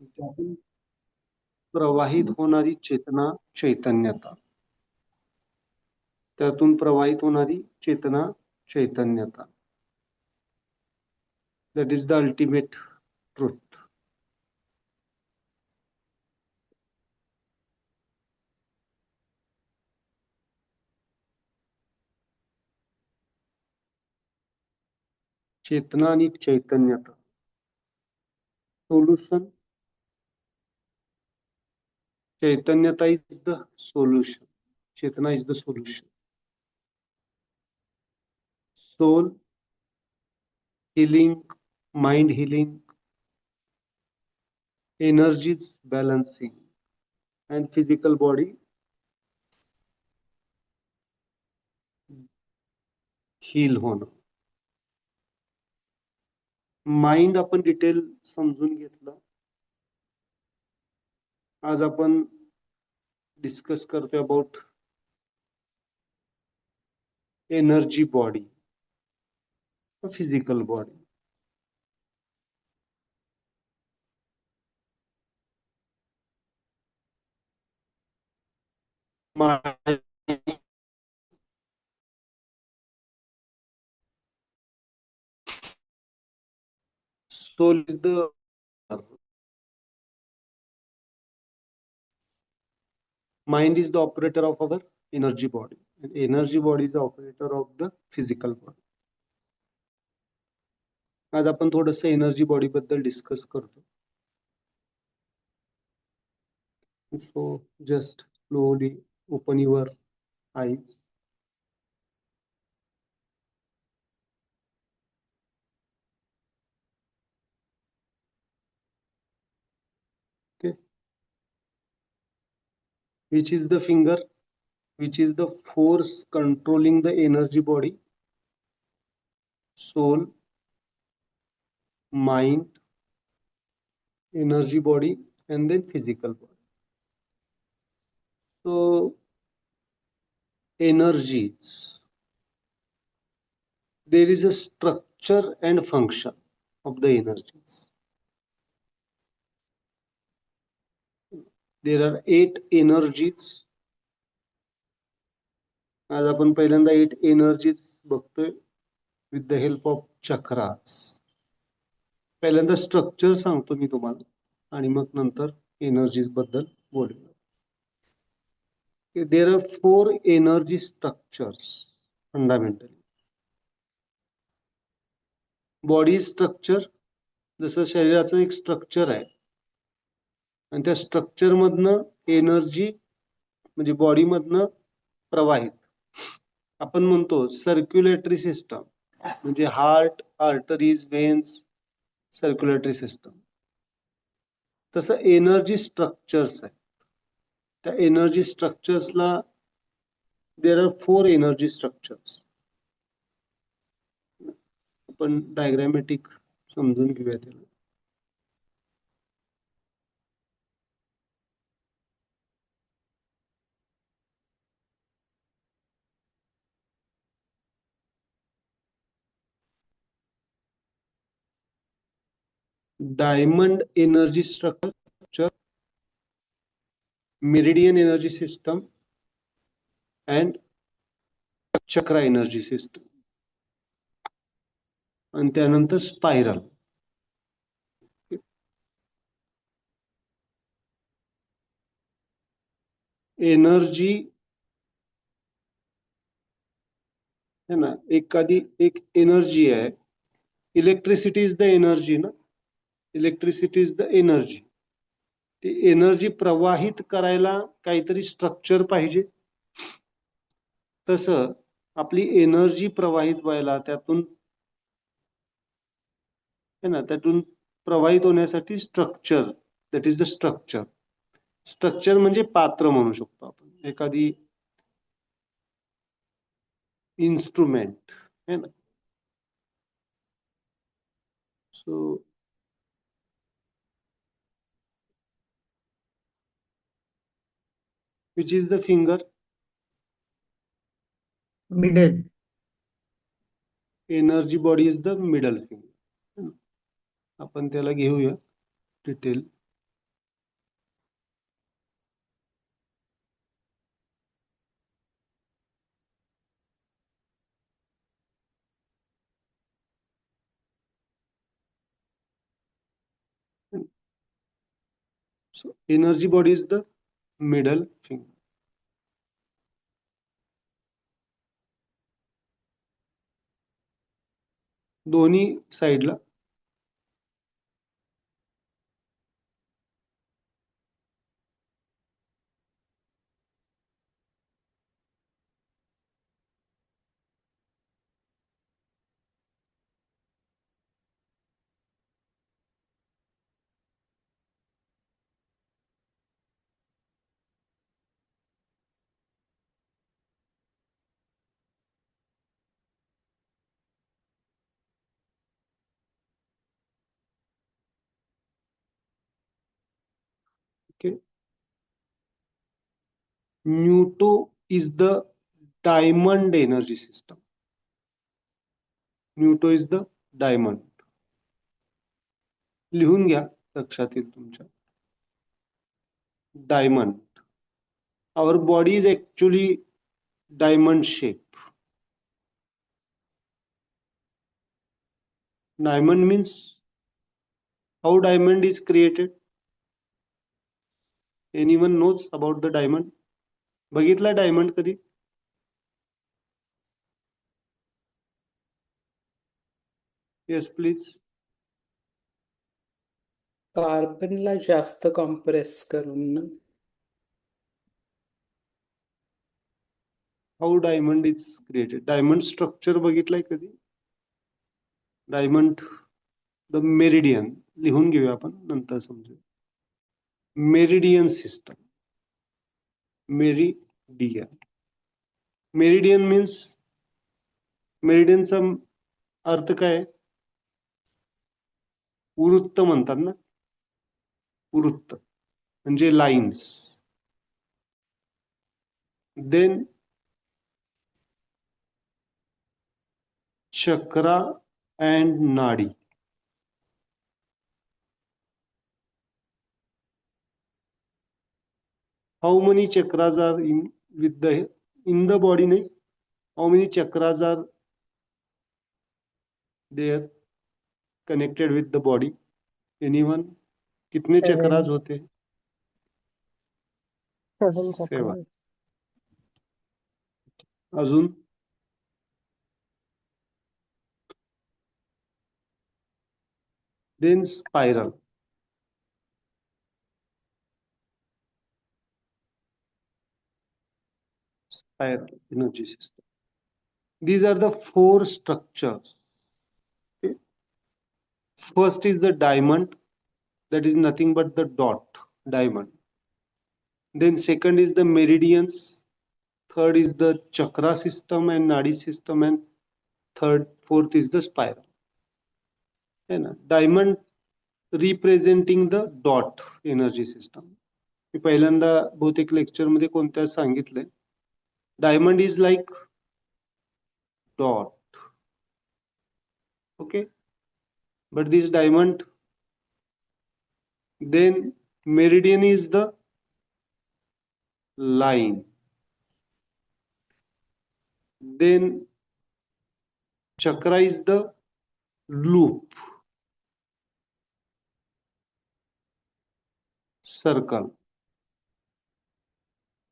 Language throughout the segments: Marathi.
त्यातून प्रवाहित होणारी चेतना चैतन्यता. त्यातून प्रवाहित होणारी चेतना चैतन्यता. That is the ultimate truth. चेतना आणि चैतन्यता. सोल्युशन. चैतन्यता इज द सोल्युशन. चेतना is the solution. Soul healing, mind healing, energies balancing, and physical body heal होणं. माइंड आपण डिटेल समजून घेतलं. आज आपण डिस्कस करतोय about energy body, physical body. soul is the mind is the operator of our energy body, and energy body is the operator of the physical body. आज आपण थोडंसं एनर्जी बॉडी बद्दल डिस्कस करतो. So just slowly open your eyes. Okay. Which is the finger? Which is the force controlling the energy body? Soul, mind, energy body, and then physical body. So energies. There is a structure and function of the energies. There are 8 energies. आज आपण पहिल्यांदा 8 energies बघतोय with the help of chakras. पहिल्यांदा स्ट्रक्चर सांगतो मी तुम्हाला आणि मग नंतर energies बद्दल बोलूया. There are 4 energy structures fundamentally. Body structure, जसं शरीराचं एक स्ट्रक्चर आहे आणि त्या स्ट्रक्चर मधनं एनर्जी म्हणजे बॉडी मधनं प्रवाहित आपण म्हणतो सर्क्युलेटरी सिस्टम, म्हणजे heart, arteries, veins, circulatory system. तसं एनर्जी स्ट्रक्चर्स आहे. त्या एनर्जी स्ट्रक्चर्सला देर आर 4 एनर्जी स्ट्रक्चर्स. आपण डायग्रॅमॅटिक समजून घेऊया त्याला. Diamond energy structure, meridian energy system and chakra energy system, आणि त्यानंतर स्पायरल. एनर्जी है ना, एखादी एक एनर्जी आहे. इलेक्ट्रिसिटी इज द एनर्जी ना, इलेक्ट्रिसिटी इज द एनर्जी. ती एनर्जी प्रवाहित करायला काहीतरी स्ट्रक्चर पाहिजे. तसं आपली एनर्जी प्रवाहित व्हायला त्यातून है ना, त्यातून प्रवाहित होण्यासाठी structure, that is the structure. Structure म्हणजे पात्र म्हणू शकतो आपण, एखादी इन्स्ट्रुमेंट है ना. So which is the finger? Middle. Energy body is the middle finger. आपण त्याला घेऊया detail. So energy body is the middle finger. दोन्ही साइडला okay. Newton is the diamond energy system. Newton is the diamond. लिहून घ्या, लक्षात येईल तुमच्या. Diamond. Our body is actually diamond shape. Diamond means how diamond is created. Anyone knows about the diamond? बघितला डायमंड कधी? Yes, please. कार्बनला जास्त कॉम्प्रेस करून ना. How diamond is created? Diamond structure बघितलाय कधी? Diamond, the meridian. लिहून घेऊया आपण, नंतर समजू. Meridian system. Meridian. Meridian means, meridian चा अर्थ काय आहे? वृत्त म्हणतात ना, वृत्त म्हणजे lines. Then chakra and nadi. How many chakras are in the body? नहीं? How many chakras are there connected with the body? Anyone? कितने चक्रास होते हैं? 7 7. chakras. अजून? Then spiral. Spiral energy system. These are the 4 structures. Okay. First is the diamond, that is nothing but the dot, diamond. Then second is the meridians. Third is the chakra system and nadi system, and fourth is the spiral. Diamond representing the dot energy system. मी पहिल्यांदा बहुतेक लेक्चर मध्ये कोणत्या सांगितलंय. Diamond is like dot. Okay, but this diamond, then meridian is the line, then chakra is the loop, circle,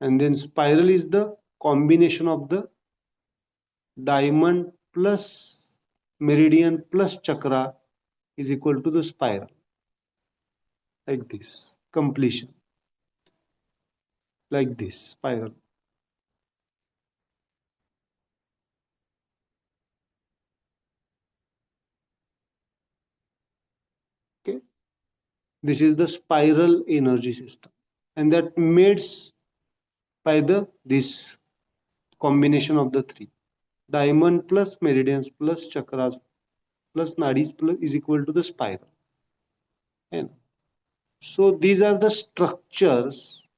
and then spiral is the combination of the diamond plus meridian plus chakra is equal to the spiral, like this, completion, like this spiral. Okay, this is the spiral energy system, and that made by this combination of the 3, diamond plus meridians plus chakras plus nadis plus is equal to the spiral. And so these are the structures.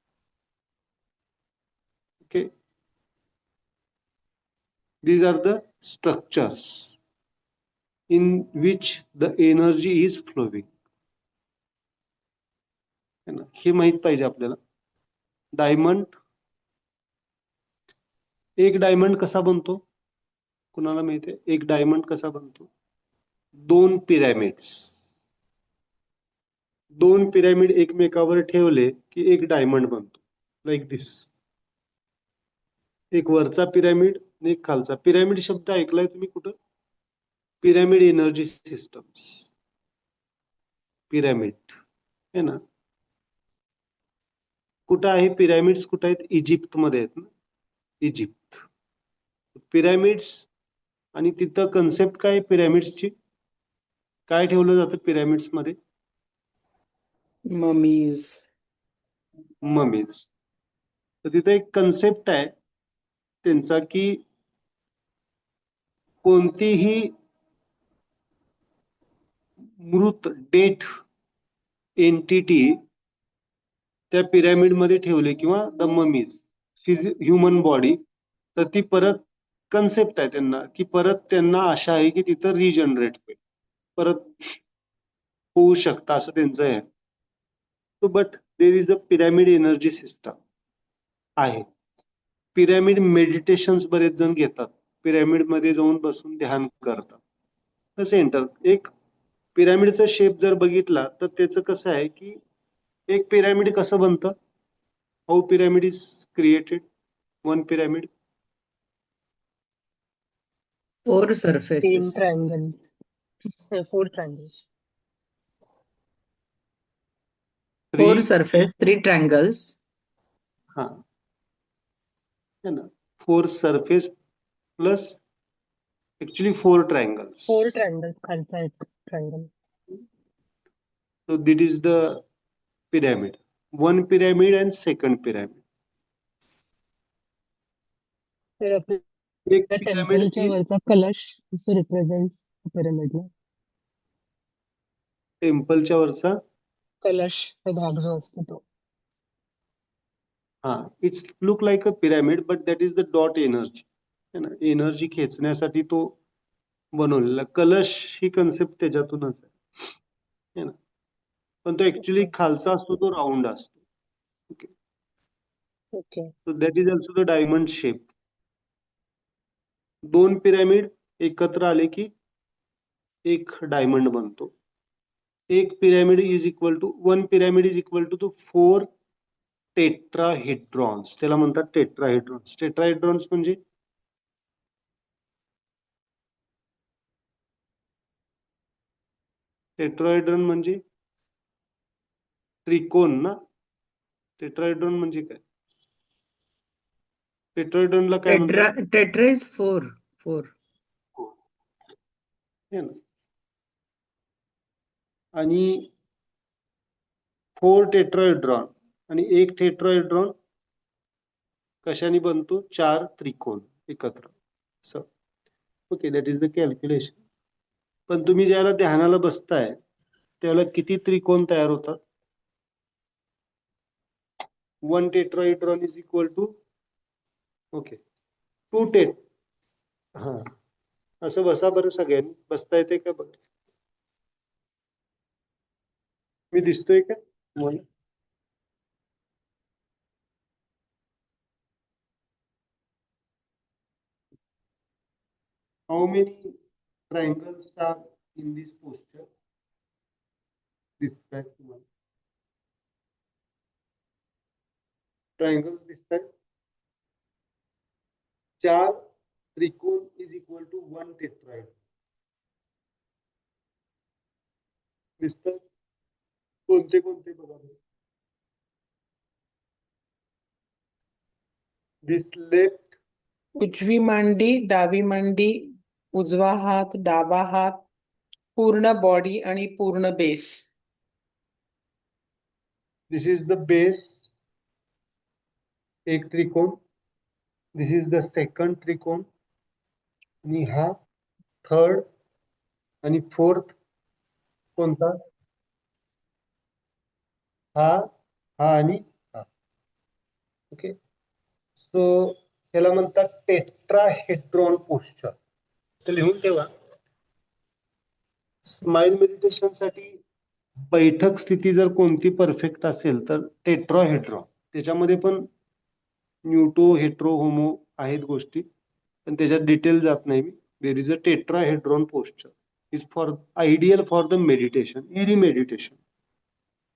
Okay, these are the structures in which the energy is flowing. हे माहित पाहिजे आपल्याला. डायमंड, एक डायमंड कसा बनतो? कुणाला माहिती आहे एक डायमंड कसा बनतो? 2 पिरॅमिड्स, दोन पिरॅमिड एकमेकावर ठेवले की एक डायमंड बनतो, लाईक दिस. एक वरचा पिरॅमिड आणि एक खालचा. पिरॅमिड शब्द ऐकलाय तुम्ही कुठं? पिरॅमिड एनर्जी सिस्टम, पिरॅमिड है ना. कुठं आहे पिरॅमिड्स? कुठं आहेत? इजिप्तमध्ये आहेत ना, इजिप्त. पिरॅमिड्स आणि तिथं कन्सेप्ट काय पिरॅमिड्सची? काय ठेवलं जातं पिरॅमिड्स मध्ये? ममीज. ममीज. तर तिथे एक कन्सेप्ट आहे त्यांचा की कोणतीही मृत डेट एंटिटी त्या पिरॅमिड मध्ये ठेवले किंवा द ममीज ह्युमन बॉडी, तर ती परत कन्सेप्ट आहे त्यांना की परत त्यांना आशा आहे की तिथं रिजनरेट होईल, परत होऊ शकतं असं त्यांचं आहे. So but there is a pyramid energy system आहे. पिरॅमिड मेडिटेशन्स बरेच जण घेतात, पिरॅमिड मध्ये जाऊन बसून ध्यान करतात. सेंटर एक पिरॅमिडचा शेप जर बघितला तर त्याचं कसं आहे की एक पिरॅमिड कसं बनतं? How pyramid is created? One pyramid. Four तीन surfaces. triangles. 4 triangles. Three. Four surface, 3 triangles. हा है ना, 4 surface plus actually 4 triangles. 4 triangles खालचा एक triangle. So that is the pyramid. One pyramid and second pyramid. तर आपल्या एक pyramid टेम्पलच्या is वरचा कलश असं रिप्रेझेंट्स पिरॅमिडला. टेम्पलच्या वरचा. कलशचा भाग जो असतो तो. हा, it's look like a pyramid but that is the dot energy, है ना. एनर्जी खेचण्यासाठी तो बनवलेला कलश ही कन्सेप्ट त्याच्यातूनच आहे, है ना. पण तो ऍक्च्युली खालचा असतो तो राऊंड असतो. Okay, okay. So that is also the diamond shape. दोन पिरॅमिड एकत्र आले की एक डायमंड बनतो. एक pyramid is equal to, one pyramid is equal to 4 tetrahedrons. त्याला म्हणतात टेट्राहेड्रॉन्स. टेट्राहेड्रॉन्स म्हणजे टेट्राहेड्रॉन म्हणजे त्रिकोण ना. टेट्राहेड्रॉन म्हणजे काय? टेट्राहेड्रॉनला काय म्हणतात? Tetra is four. है ना. आणि 4 टेट्राहेड्रॉन आणि एक टेट्राहेड्रॉन कशाने बनतो? 4 त्रिकोण एकत्र. Okay, that is the calculation. पण तुम्ही ज्याला ध्यानाला बसताय त्यावेळेला किती त्रिकोण तयार होतात? 1 tetrahedron is equal to, okay, 2 tet. हा, असं बसा बरं, सगळ्यांनी बसता येते का बघा? मी दिसतोय का तुम्हाला? How many triangles are in this posture? दिसतायत तुम्हाला? ट्रायंगल्स दिसतायत? 4 त्रिकोण इज इक्वल टू 1 टेट्राहेड्रॉन. दिसतात? कोणते कोणते बघा बरं. This left, उजवी मांडी, डावी मांडी, उजवा हात, डावा हात, पूर्ण बॉडी आणि पूर्ण base. this is the base, एक त्रिकोण. This is the second त्रिकोण आणि हा थर्ड आणि फोर्थ कोणता? हा, हा आणि हा. ओके, सो त्याला म्हणतात टेट्राहेड्रॉन पोस्चर. तर लिहून ठेवा. स्माइल मेडिटेशन साठी बैठक स्थिती जर कोणती परफेक्ट असेल तर टेट्राहेड्रॉन. त्याच्यामध्ये पण न्यूटो, हेट्रो, होमो आहेत गोष्टी, पण त्याच्यात डिटेल जात नाही मी. There is a tetrahedron posture is for ideal for the meditation, any meditation.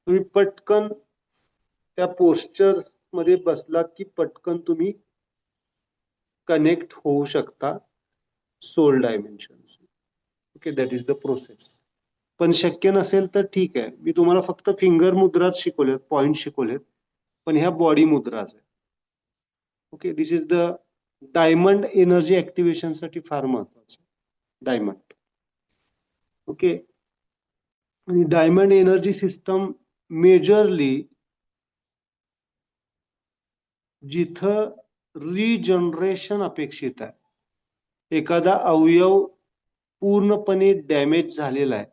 तुम्ही पटकन त्या पोस्चर मध्ये बसलात की पटकन तुम्ही कनेक्ट होऊ शकता soul dimension. Okay, that is the process. पण शक्य नसेल तर ठीक आहे, मी तुम्हाला फक्त फिंगर मुद्राच शिकवलेत, पॉइंट शिकवलेत, पण ह्या बॉडी मुद्राच आहे. Okay, this is the diamond energy activation साठी फार महत्वाचं डायमंड. ओके, आणि डायमंड एनर्जी सिस्टम मेजरली जिथं रिजनरेशन अपेक्षित आहे, एखादा अवयव पूर्णपणे डॅमेज झालेला आहे,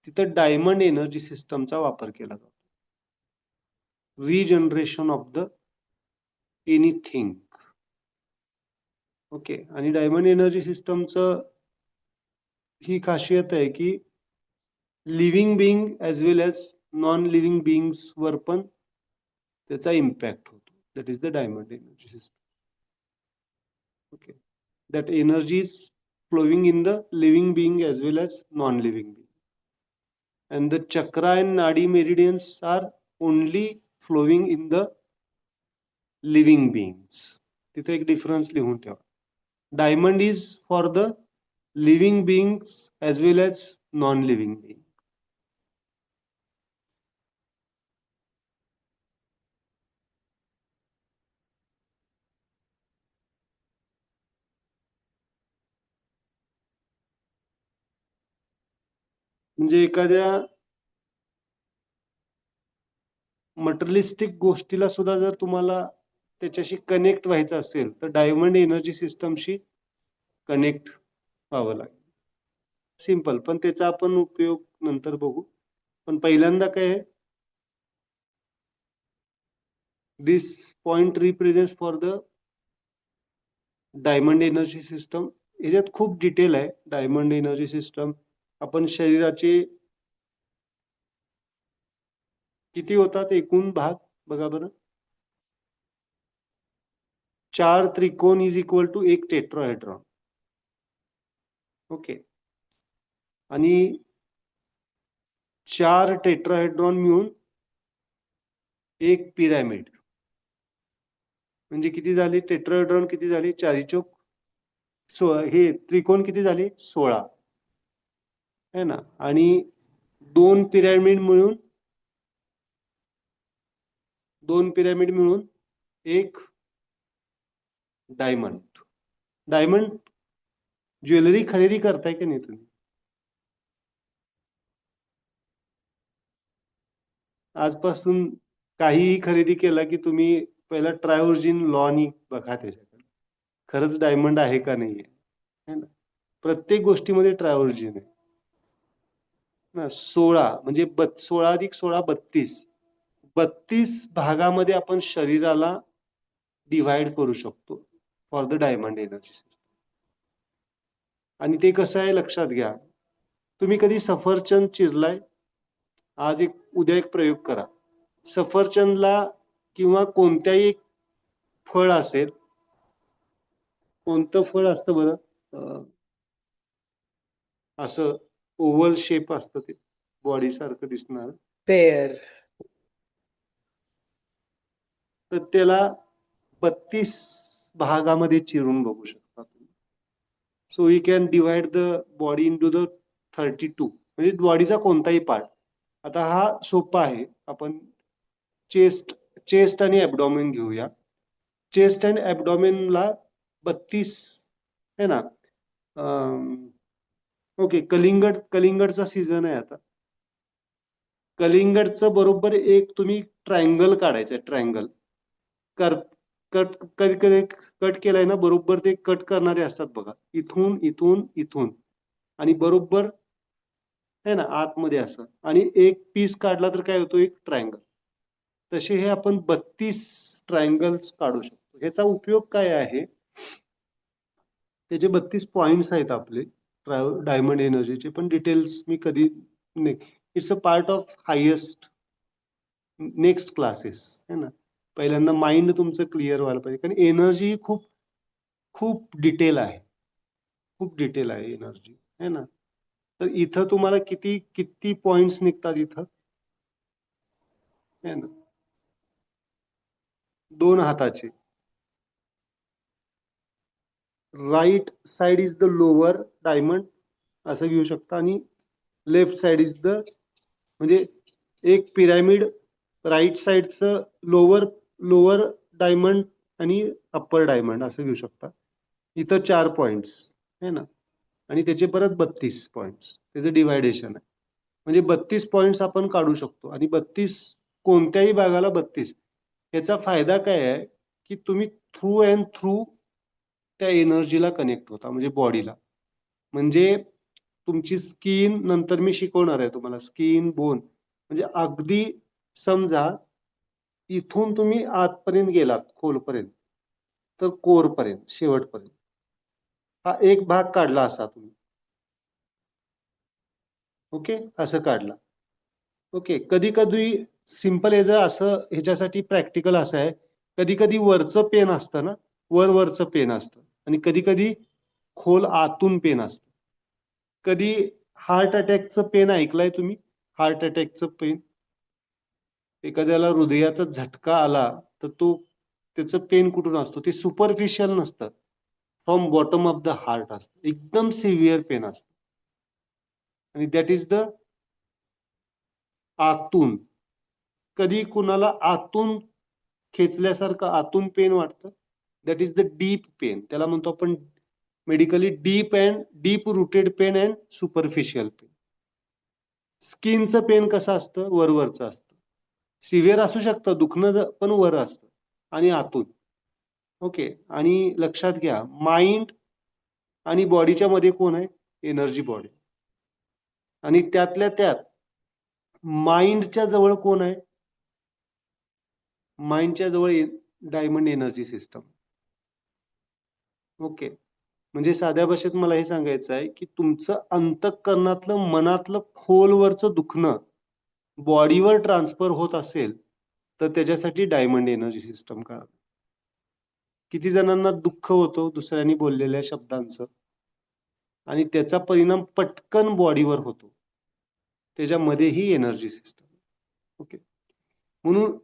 तिथं डायमंड एनर्जी सिस्टमचा वापर केला जातो. Regeneration of the anything. Okay, आणि डायमंड एनर्जी सिस्टमचं ही खासियत आहे की लिव्हिंग बिंग ॲज वेल ॲज नॉन लिव्हिंग बिंग्स वर पण त्याचा इम्पॅक्ट होतो. That is the diamond energy system. Okay, that energy is flowing in the living being as well as non-living being. And the chakra and nadi meridians are only flowing in the living beings. तिथे एक डिफरन्स लिहून ठेवा. Diamond is for the living beings as well as non-living being. म्हणजे एखाद्या मटेरियलिस्टिक गोष्टीला सुद्धा जर तुम्हाला त्याच्याशी कनेक्ट व्हायचं असेल तर डायमंड एनर्जी सिस्टमशी कनेक्ट व्हावं लागेल. सिंपल, पण त्याचा आपण उपयोग नंतर बघू. पण पहिल्यांदा काय आहे, this point represents for the diamond energy system. याच्यात खूप डिटेल आहे. डायमंड एनर्जी सिस्टम, आपण शरीराचे किती होतात एकूण भाग बघा बरं. 4 त्रिकोण is equal to 1 tetrahedron. Okay, आणि 4 टेट्राहेड्रॉन मिळून एक पिरॅमिड. म्हणजे किती झाले टेट्राहेड्रॉन, किती झाले 4 चौक 16, हे त्रिकोण किती झाले 16 है ना. आणि 2 पिरॅमिड मिळून एक डायमंड. डायमंड ज्वेलरी खरेदी करताय की नाही तुम्ही? आजपासून काहीही खरेदी केला की तुम्ही पहिला ट्रायोर्जिन लॉनी बघा त्याच्याकडे, खरंच डायमंड आहे का नाही आहे ना. प्रत्येक गोष्टीमध्ये ट्रायोर्जिन आहे ना. 16 म्हणजे 16 अधिक 16 32 भागामध्ये आपण शरीराला डिव्हाइड करू शकतो for the diamond energy system. आणि ते कसं आहे लक्षात घ्या. तुम्ही कधी सफरचंद चिरलाय? आज उद्या एक प्रयोग करा. सफरचंदला किंवा कोणत्याही एक फळ असेल, कोणतं फळ असतं बरं, असं ओव्हल शेप असतं, ते बॉडी सारखं दिसणार, पेअर. तर त्याला 32 भागामध्ये चिरून बघू शकता तुम्ही. So we can divide the body into the 32, म्हणजे बॉडीचा कोणताही पार्ट. आता हा सोपा आहे. आपण चेस्ट आणि ॲब्डॉमेन घेऊया. चेस्ट आणि ॲब्डॉमेनला 32 है ना. ओके, कलिंगडचा सीझन आहे आता. कलिंगडचं बरोबर एक तुम्ही ट्रायंगल काढायचं. ट्रायंगल कट केलाय ना, बरोबर ते कट करणारे असतात बघा, इथून इथून इथून आणि बरोबर है ना आतमध्ये असं, आणि एक पीस काढला तर काय होतो, एक ट्रायंगल. तसे हे आपण 32 ट्रायंगल्स काढू शकतो. ह्याचा उपयोग काय आहे, त्याचे 32 पॉइंट्स आहेत आपले डायमंड एनर्जीचे, पण डिटेल्स मी कधी नाही. It's a part of highest next classes है ना. पहिल्यांदा माइंड तुमचं क्लिअर व्हायला पाहिजे, कारण एनर्जी खूप खूप डिटेल आहे, खूप डिटेल आहे एनर्जी है ना. तर इथं तुम्हाला किती पॉइंट्स निघतात इथं, है ना, दोन हाताचे. Right side is the lower diamond असं घेऊ शकता आणि लेफ्ट साइड इज द, म्हणजे एक पिरामिड राईट साइडचं लोअर लोअर डायमंड आणि अप्पर डायमंड असं घेऊ शकता. इथं 4 पॉइंट्स है ना, आणि त्याचे परत 32 पॉइंट्स, त्याचं डिवायडेशन आहे. म्हणजे 32 पॉइंट्स आपण काढू शकतो. आणि 32 कोणत्याही भागाला 32. याचा फायदा काय आहे की तुम्ही थ्रू अँड थ्रू त्या एनर्जीला कनेक्ट होता, म्हणजे बॉडीला. म्हणजे तुमची स्किन, नंतर मी शिकवणार आहे तुम्हाला, स्किन, बोन, म्हणजे अगदी समजा इथून तुम्ही आतपर्यंत गेलात खोलपर्यंत, तर कोरपर्यंत, शेवटपर्यंत हा एक भाग काढला असा तुम्ही. ओके, असं काढला. ओके, कधी कधी सिंपल असं ह्याच्यासाठी प्रॅक्टिकल असं आहे, कधी कधी वरचं पेन असतं ना, वरचं पेन असतं, आणि कधी कधी खोल आतून पेन असतं. कधी हार्ट अटॅकचं पेन ऐकलंय तुम्ही? हार्ट अटॅकचं पेन, एखाद्याला हृदयाचा झटका आला तर तो त्याचं पेन कुठून असतो? ते सुपरफिशियल नसतं, from bottom of the heart असतं, एकदम सिव्हिअर पेन असतं, आणि दॅट इज द आतून. कधी कुणाला आतून खेचल्यासारखं आतून पेन वाटतं, that is the deep pain. त्याला म्हणतो आपण medically deep rooted pain and superficial pain. स्किनचं पेन कसं असतं? वरवरचं असतं, सिव्हिअर असू शकतं दुखणं, पण वर असतं आणि आतून. ओके, आणि लक्षात घ्या, माइंड आणि बॉडीच्या मध्ये कोण आहे? Energy body. आणि त्यातल्या त्यात माइंडच्या जवळ कोण आहे? माइंडच्या जवळ डायमंड एनर्जी सिस्टम. ओके, म्हणजे साध्या भाषेत मला हे सांगायचं आहे की तुमचं अंतःकरणातलं, मनातलं खोलवरचं दुखणं बॉडीवर ट्रान्सफर होत असेल तर त्याच्यासाठी डायमंड एनर्जी सिस्टम करा. किती जणांना दुःख होतो दुसऱ्यांनी बोललेल्या शब्दांचं, आणि त्याचा परिणाम पटकन बॉडीवर होतो, त्याच्यामध्येही एनर्जी सिस्टम. ओके, म्हणून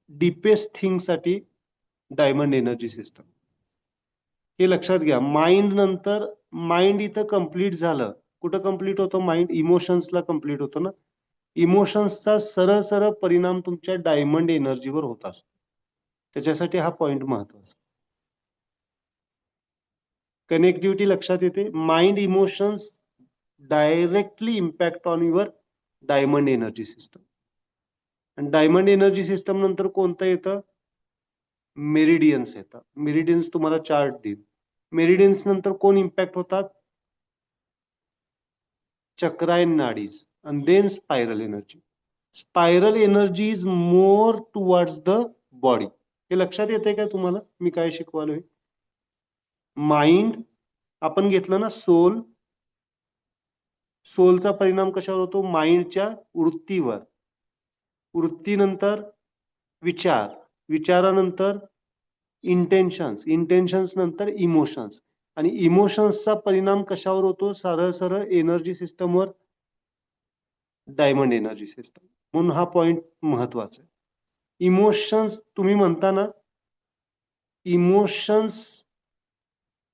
डीपेस्ट थिंग साठी डायमंड एनर्जी सिस्टम. हे लक्षात घ्या. माइंड नंतर, माइंड इथं कंप्लीट झालं. कुठं कंप्लीट होतं? माइंड इमोशन्सला कंप्लीट होतं ना. इमोशन्सचा सरळ सरळ परिणाम तुमच्या डायमंड एनर्जीवर होत असतो. त्याच्यासाठी हा पॉइंट महत्वाचा. कनेक्टिव्हिटी लक्षात येते. Mind emotions directly impact on your diamond energy system. आणि डायमंड एनर्जी सिस्टम नंतर कोणतं येतं? मेरिडियन्स येतात. मेरिडियन्स तुम्हाला चार्ट देईल. मेरिडियन्स नंतर कोण इम्पॅक्ट होतात? चक्रा and नाडीज, and then spiral energy. Spiral energy is more towards the body. हे लक्षात येते का तुम्हाला मी काय शिकवालोय? माइंड आपण घेतलं ना, सोल. सोलचा परिणाम कशावर होतो? माइंडच्या वृत्तीवर. वृत्तीनंतर विचार, विचारानंतर इंटेन्शन्स, इंटेन्शन्स नंतर इमोशन्स, आणि इमोशन्सचा परिणाम कशावर होतो? सरळ सरळ एनर्जी सिस्टमवर, डायमंड एनर्जी सिस्टम. म्हणून हा पॉइंट महत्वाचा आहे. इमोशन्स तुम्ही म्हणता ना, इमोशन्स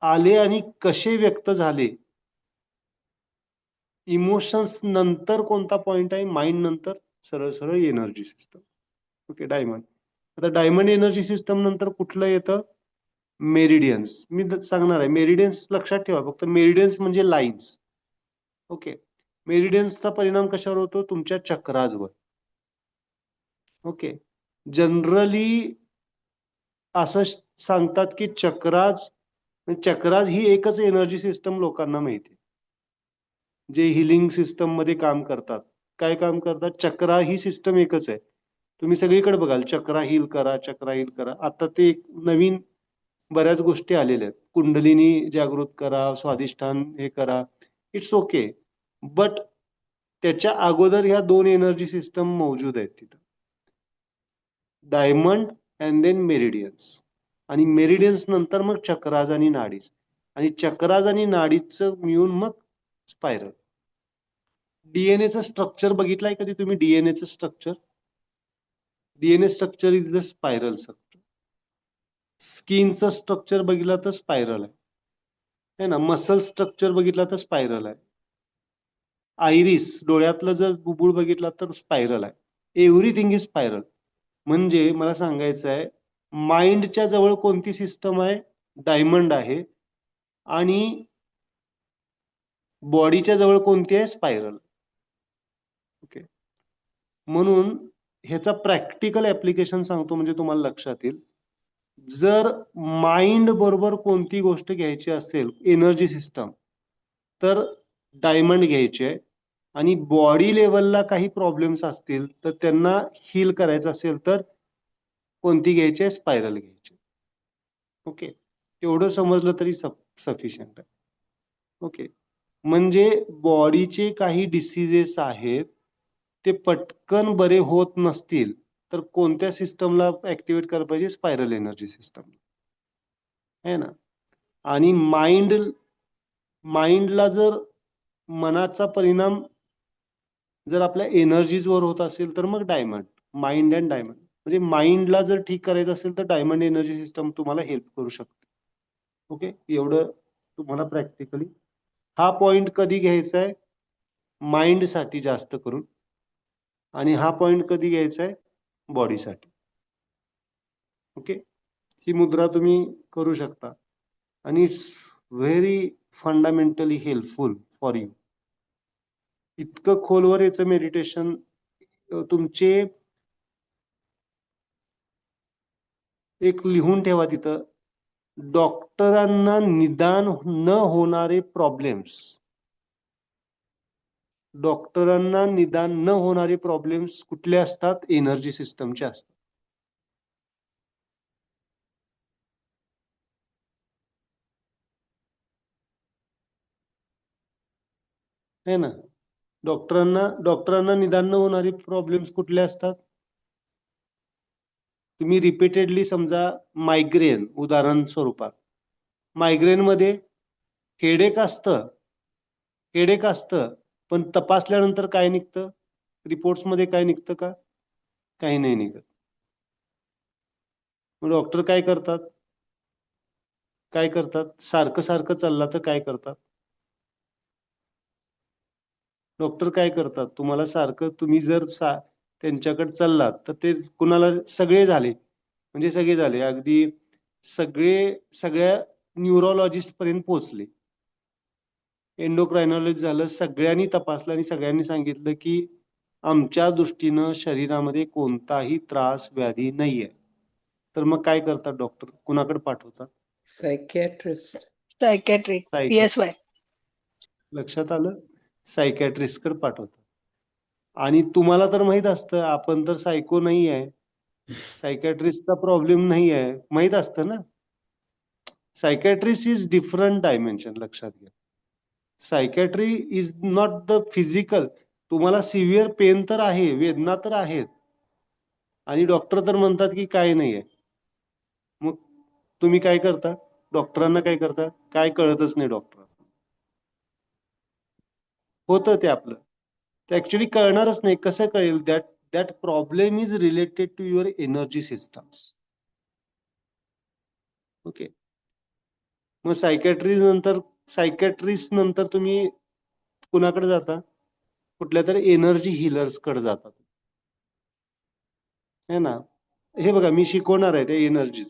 आले आणि कसे व्यक्त झाले. इमोशन्स नंतर कोणता पॉइंट आहे? माइंड नंतर सरळ सरळ एनर्जी सिस्टम. Okay, diamond. आता डायमंड एनर्जी सिस्टम नंतर कुठलं येतं? मेरिडियन्स. मी सांगणार आहे. मेरिडियन्स लक्षात ठेवा, फक्त मेरिडियन्स म्हणजे लाईन्स. ओके, मेरिडियन्सचा परिणाम कशावर होतो? तुमच्या चक्राजवर. ओके, जनरली असं सांगतात की चक्राज ही एकच एनर्जी सिस्टम लोकांना माहिती, जे हिलिंग सिस्टम मध्ये काम करतात. काय काम करतात? चक्रा ही सिस्टम एकच आहे. तुम्ही सगळीकडे बघाल चक्रा हिल करा, चक्रा हिल करा. आता ते एक नवीन बऱ्याच गोष्टी आलेल्या आहेत. कुंडलिनी जागृत करा, स्वाधिष्ठान हे करा. इट्स ओके, बट त्याच्या अगोदर ह्या दोन एनर्जी सिस्टम मौजूद आहेत तिथं, डायमंड अँड देन मेरिडियन्स. आणि मेरिडियन्स नंतर मग चक्राज आणि नाडीज, आणि चक्राज आणि नाडीचं मिळून मग स्पायरल. डीएनएचं स्ट्रक्चर बघितलंय कधी तुम्ही? डीएनएचं structure DNA structure is the spiral structure. स्किनचं स्ट्रक्चर बघितलं तर स्पायरल आहे ना. मसल स्ट्रक्चर बघितलं तर स्पायरल आहे. आयरिस डोळ्यातलं जर बुबुळ बघितला तर स्पायरल आहे. Everything is spiral. म्हणजे मला सांगायचं आहे, माइंडच्या जवळ कोणती सिस्टम आहे? डायमंड आहे. आणि बॉडीच्या जवळ कोणती आहे? स्पायरल. ओके. म्हणून ह्याचा प्रॅक्टिकल ऍप्लिकेशन सांगतो म्हणजे तुम्हाला लक्षात येईल. जर माइंड बरोबर कोणती गोष्ट घ्यायची असेल, एनर्जी सिस्टम, तर डायमंड घ्यायचे आहे. आणि बॉडी लेवलला काही प्रॉब्लेम्स असतील तर त्यांना हील करायचं असेल तर कोणती घ्यायची आहे? स्पायरल घ्यायची. ओके. एवढं समजलं तरी सफिशियंट आहे. ओके. म्हणजे बॉडीचे काही डिसीजेस आहेत ते पटकन बरे होत नसतील तर कोणत्या सिस्टमला ऍक्टिव्हेट करायला पाहिजे? स्पायरल एनर्जी सिस्टम आहे ना. आणि माइंडला जर मनाचा परिणाम जर आपल्या एनर्जीजवर होत असेल तर मग डायमंड. Mind and diamond. म्हणजे माइंडला जर ठीक करायचं असेल तर डायमंड एनर्जी सिस्टम तुम्हाला हेल्प करू शकते. ओके. एवढं तुम्हाला प्रॅक्टिकली. हा पॉइंट कधी घ्यायचा आहे? माइंड साठी जास्त करून. आणि हा पॉइंट कधी घ्यायचा आहे? बॉडीसाठी. ओके. ही मुद्रा तुम्ही करू शकता आणि it's very fundamentally helpful for you. इतकं खोलवर याचं मेडिटेशन तुमचे एक लिहून ठेवा तिथं, डॉक्टरांना निदान न होणारे प्रॉब्लेम्स. डॉक्टरांना निदान न होणारे प्रॉब्लेम्स कुठले असतात? एनर्जी सिस्टमचे असतात. है ना. डॉक्टरांना निदान न होणारे प्रॉब्लेम्स कुठले असतात? तुम्ही रिपीटेडली समजा मायग्रेन उदाहरण स्वरूपात, मायग्रेन मध्ये हेडेक असतं, पण तपासल्यानंतर काय निघतं? रिपोर्ट्स मध्ये काय निघतं का? काही नाही निघत. मग डॉक्टर काय करतात? सारखं सारखं चाललं तर काय करतात? डॉक्टर काय करतात? तुम्हाला सारखं तुम्ही जर त्यांच्याकडे चाललात तर ते कुणाला सगळे झाले, म्हणजे सगळे झाले अगदी सगळ्या न्यूरोलॉजिस्ट पर्यंत पोहोचले, एंडोक्रायनॉलॉजिस्ट झालं, सगळ्यांनी तपासलं आणि सगळ्यांनी सांगितलं की आमच्या दृष्टीनं शरीरामध्ये कोणताही त्रास व्याधी नाहीये. तर मग काय करतात डॉक्टर? कुणाकडे पाठवतात? सायकियाट्रिस्ट. Psychiatric PSY. लक्षात आलं? सायकॅट्रिस्टकडे पाठवतात. आणि तुम्हाला तर माहित असतं आपण तर सायको नाही आहे, सायकॅट्रिस्टचा प्रॉब्लेम नाही आहे, माहित असतं ना. सायकॅट्रिस्ट इज डिफरंट डायमेन्शन, लक्षात घ्या. Psychiatry is not the physical. तुम्हाला सिव्हिअर पेन तर आहे, वेदना तर आहेत, आणि डॉक्टर तर म्हणतात की काय नाही आहे. मग तुम्ही काय करता? डॉक्टरांना काय करता? काय कळतच नाही डॉक्टर. होतं ते आपलं. ते ऍक्च्युली कळणारच नाही. कसं कळेल? That problem is related to your energy systems. Okay. मग सायकॅट्रिस्ट नंतर तुम्ही कुणाकडे जाता? कुठल्या तरी एनर्जी हिलर्स कडे जातात, है ना. हे बघा मी शिकवणार आहे ते एनर्जी.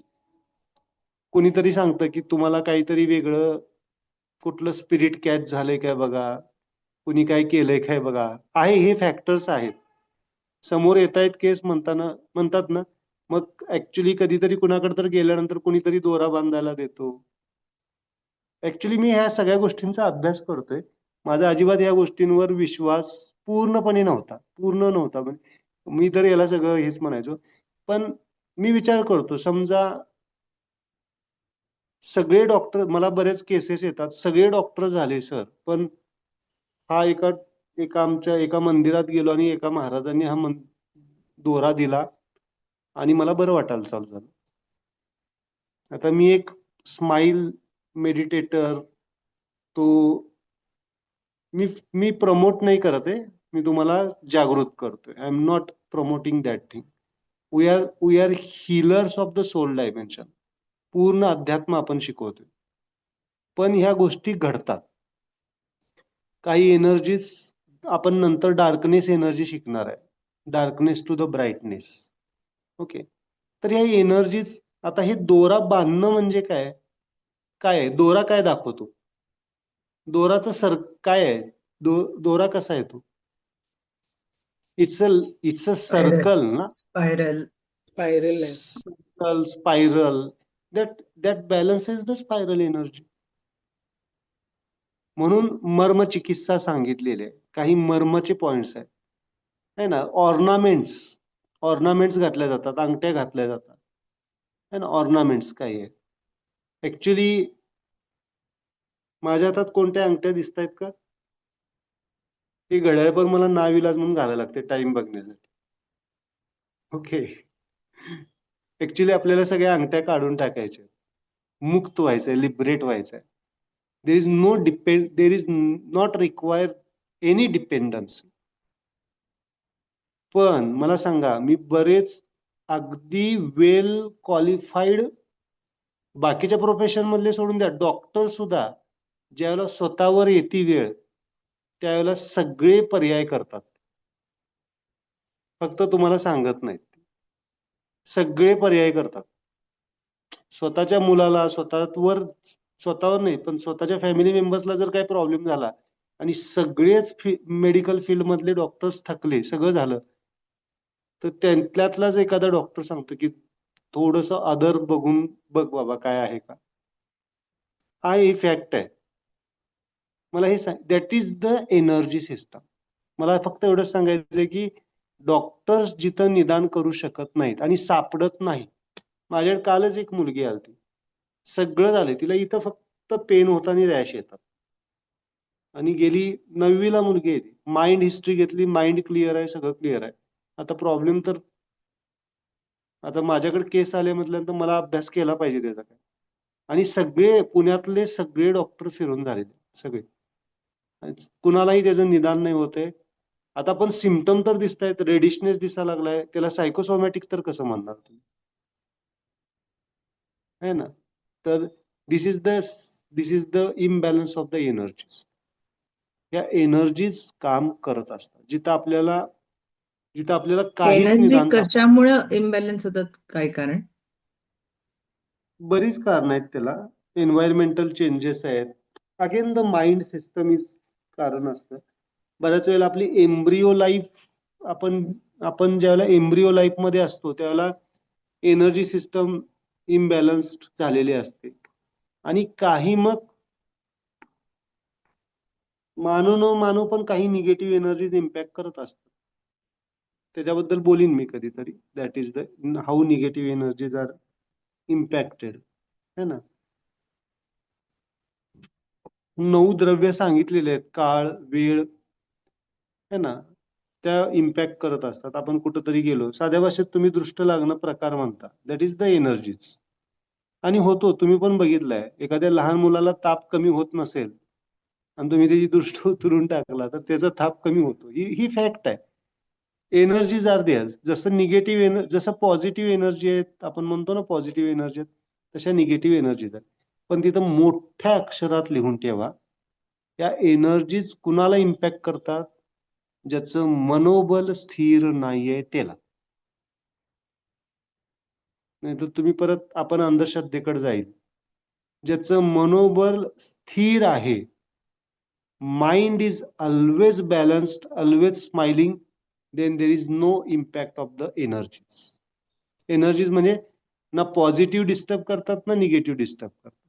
कुणीतरी सांगतं की तुम्हाला काहीतरी वेगळं कुठलं स्पिरिट कॅच झालंय काय बघा, कुणी काय केलंय काय बघा. आहे, हे फॅक्टर्स आहेत, समोर येत आहेत केस म्हणतात ना. मग ऍक्च्युली कधीतरी कुणाकडे तर गेल्यानंतर कुणीतरी दोरा बांधायला देतो. ऍक्च्युली मी ह्या सगळ्या गोष्टींचा अभ्यास करतोय. माझा अजिबात या गोष्टींवर विश्वास पूर्ण नव्हता. मी तर याला सगळं हेच म्हणायचो. पण मी विचार करतो, समजा सगळे डॉक्टर, मला बरेच केसेस येतात, सगळे डॉक्टर झाले सर, पण हा आमच्या एका मंदिरात गेलो आणि एका महाराजांनी दोरा दिला आणि मला बरं वाटायला चालू झालं. आता मी एक स्माईल मेडिटेटर, तो मी प्रमोट नाही करत आहे, मी तुम्हाला जागृत करतोय. I am not promoting that thing. We are healers of the soul dimension. पूर्ण अध्यात्म आपण शिकवतोय. पण ह्या गोष्टी घडतात. काही एनर्जीज आपण नंतर डार्कनेस एनर्जी शिकणार आहे. Darkness to the brightness. Okay. तर ह्या एनर्जीज, आता हे दोरा बांधणं म्हणजे काय? काय आहे? दोरा काय दाखवतो? दोराचं काय आहे? दोरा कसा आहे तो? इट्स अ सर्कल ना. स्पायरल. स्पायरल आहे. Circle, spiral, that balances the spiral energy. म्हणून मर्म चिकित्सा सांगितलेली आहे. काही मर्माचे पॉइंट्स आहेत, है ना. ऑर्नामेंट्स घातल्या जातात, अंगठ्या घातल्या जातात, है ना. ऑर्नामेंट्स काही आहे. ऍक्च्युली माझ्या हातात कोणत्या अंगठ्या दिसत आहेत का? ही घड्याळ पण मला नाविलाज म्हणून घालायला लागते टाइम बघण्यासाठी. ओके. ऍक्च्युली आपल्याला सगळ्या अंगठ्या काढून टाकायच्या, मुक्त व्हायचंय, लिबरेट व्हायचंय. there is not require any dependence. पण मला सांगा, मी बरेच अगदी वेल क्वालिफाईड बाकीच्या प्रोफेशन मधले सोडून द्या, डॉक्टर सुद्धा ज्यावेळेला स्वतःवर येते वेळ त्यावेळेला सगळे पर्याय करतात, फक्त तुम्हाला सांगत नाहीत. सगळे पर्याय करतात. स्वतःच्या मुलाला स्वतःवर नाही पण स्वतःच्या फॅमिली मेंबर्सला जर काही प्रॉब्लेम झाला आणि सगळेच मेडिकल फील्ड मधले डॉक्टर्स थकले, सगळं झालं, तर त्यातलाच एखादा डॉक्टर सांगतो की थोडस अदर बघून बघ बाबा काय आहे का. हा फॅक्ट आहे. मला हे सांग, that is the energy system. मला फक्त एवढंच सांगायचंय की डॉक्टर्स जिथं निदान करू शकत नाहीत आणि सापडत नाही. माझ्याकडे कालच एक मुलगी आली, सगळं झालंय तिला, इथं फक्त पेन होता आणि रॅश येतात, आणि गेली 9वीला मुलगी आहे. माइंड हिस्ट्री घेतली, माइंड क्लिअर आहे, सगळं क्लिअर आहे. आता प्रॉब्लेम तर, आता माझ्याकडे केस आले म्हटल्यानंतर मला अभ्यास केला पाहिजे त्याचा काय. आणि सगळे पुण्यातले सगळे डॉक्टर फिरून झालेले सगळे, कुणालाही त्याचं निदान नाही होतंय. आता पण सिम्पटम तर दिसत आहेत, रेडिशनेस दिसायला लागलाय, त्याला सायकोसोमॅटिक तर कसं म्हणणार तुम्ही, है ना. तर this is the imbalance of the energies. या एनर्जीज काम करत असतात जिथं आपल्याला काहीच एनर्जी निदान कशामुळं इम्बॅलन्स होतात, काय कारण? बरीच कारण आहेत त्याला. एन्व्हायरमेंटल चेंजेस आहेत. Again the mind system is कारण असतं. बऱ्याच वेळेला आपली एम्ब्रिओ लाईफ, आपण ज्यावेळेला एम्ब्रिओ लाईफ मध्ये असतो त्यावेळेला एनर्जी सिस्टम इम्बॅलन्स्ड झालेली असते, आणि काही मग मानव पण काही निगेटिव्ह एनर्जीज इम्पॅक्ट करत असतात. त्याच्याबद्दल बोलीन मी कधीतरी. That is the how negative energies are impacted, है ना. 9 द्रव्य सांगितलेले आहेत, काळ, वेळ, है ना, त्या इम्पॅक्ट करत असतात. आपण कुठंतरी गेलो, साध्या भाषेत तुम्ही दृष्ट लागणं प्रकार म्हणता, दॅट इज द एनर्जीज. आणि होतो, तुम्ही पण बघितलंय, एखाद्या लहान मुलाला ताप कमी होत नसेल आणि तुम्ही त्याची दृष्ट उतरून टाकला तर त्याचा ताप कमी होतो. ही फॅक्ट आहे. Energies are there. जसं पॉझिटिव्ह एनर्जी आहेत, आपण म्हणतो ना पॉझिटिव्ह एनर्जी आहेत, तशा निगेटिव्ह एनर्जीज आहेत. पण तिथं मोठ्या अक्षरात लिहून ठेवा, या एनर्जीज कुणाला इम्पॅक्ट करतात? ज्याचं मनोबल स्थिर नाहीये त्याला. नाही तर तुम्ही परत आपण अंधश्रद्धेकडे जाईल. ज्याचं मनोबल स्थिर आहे, mind is always balanced, always smiling, then there is no impact of the energies. Energies म्हणजे ना पॉझिटिव्ह डिस्टर्ब करतात ना निगेटिव्ह डिस्टर्ब करतात.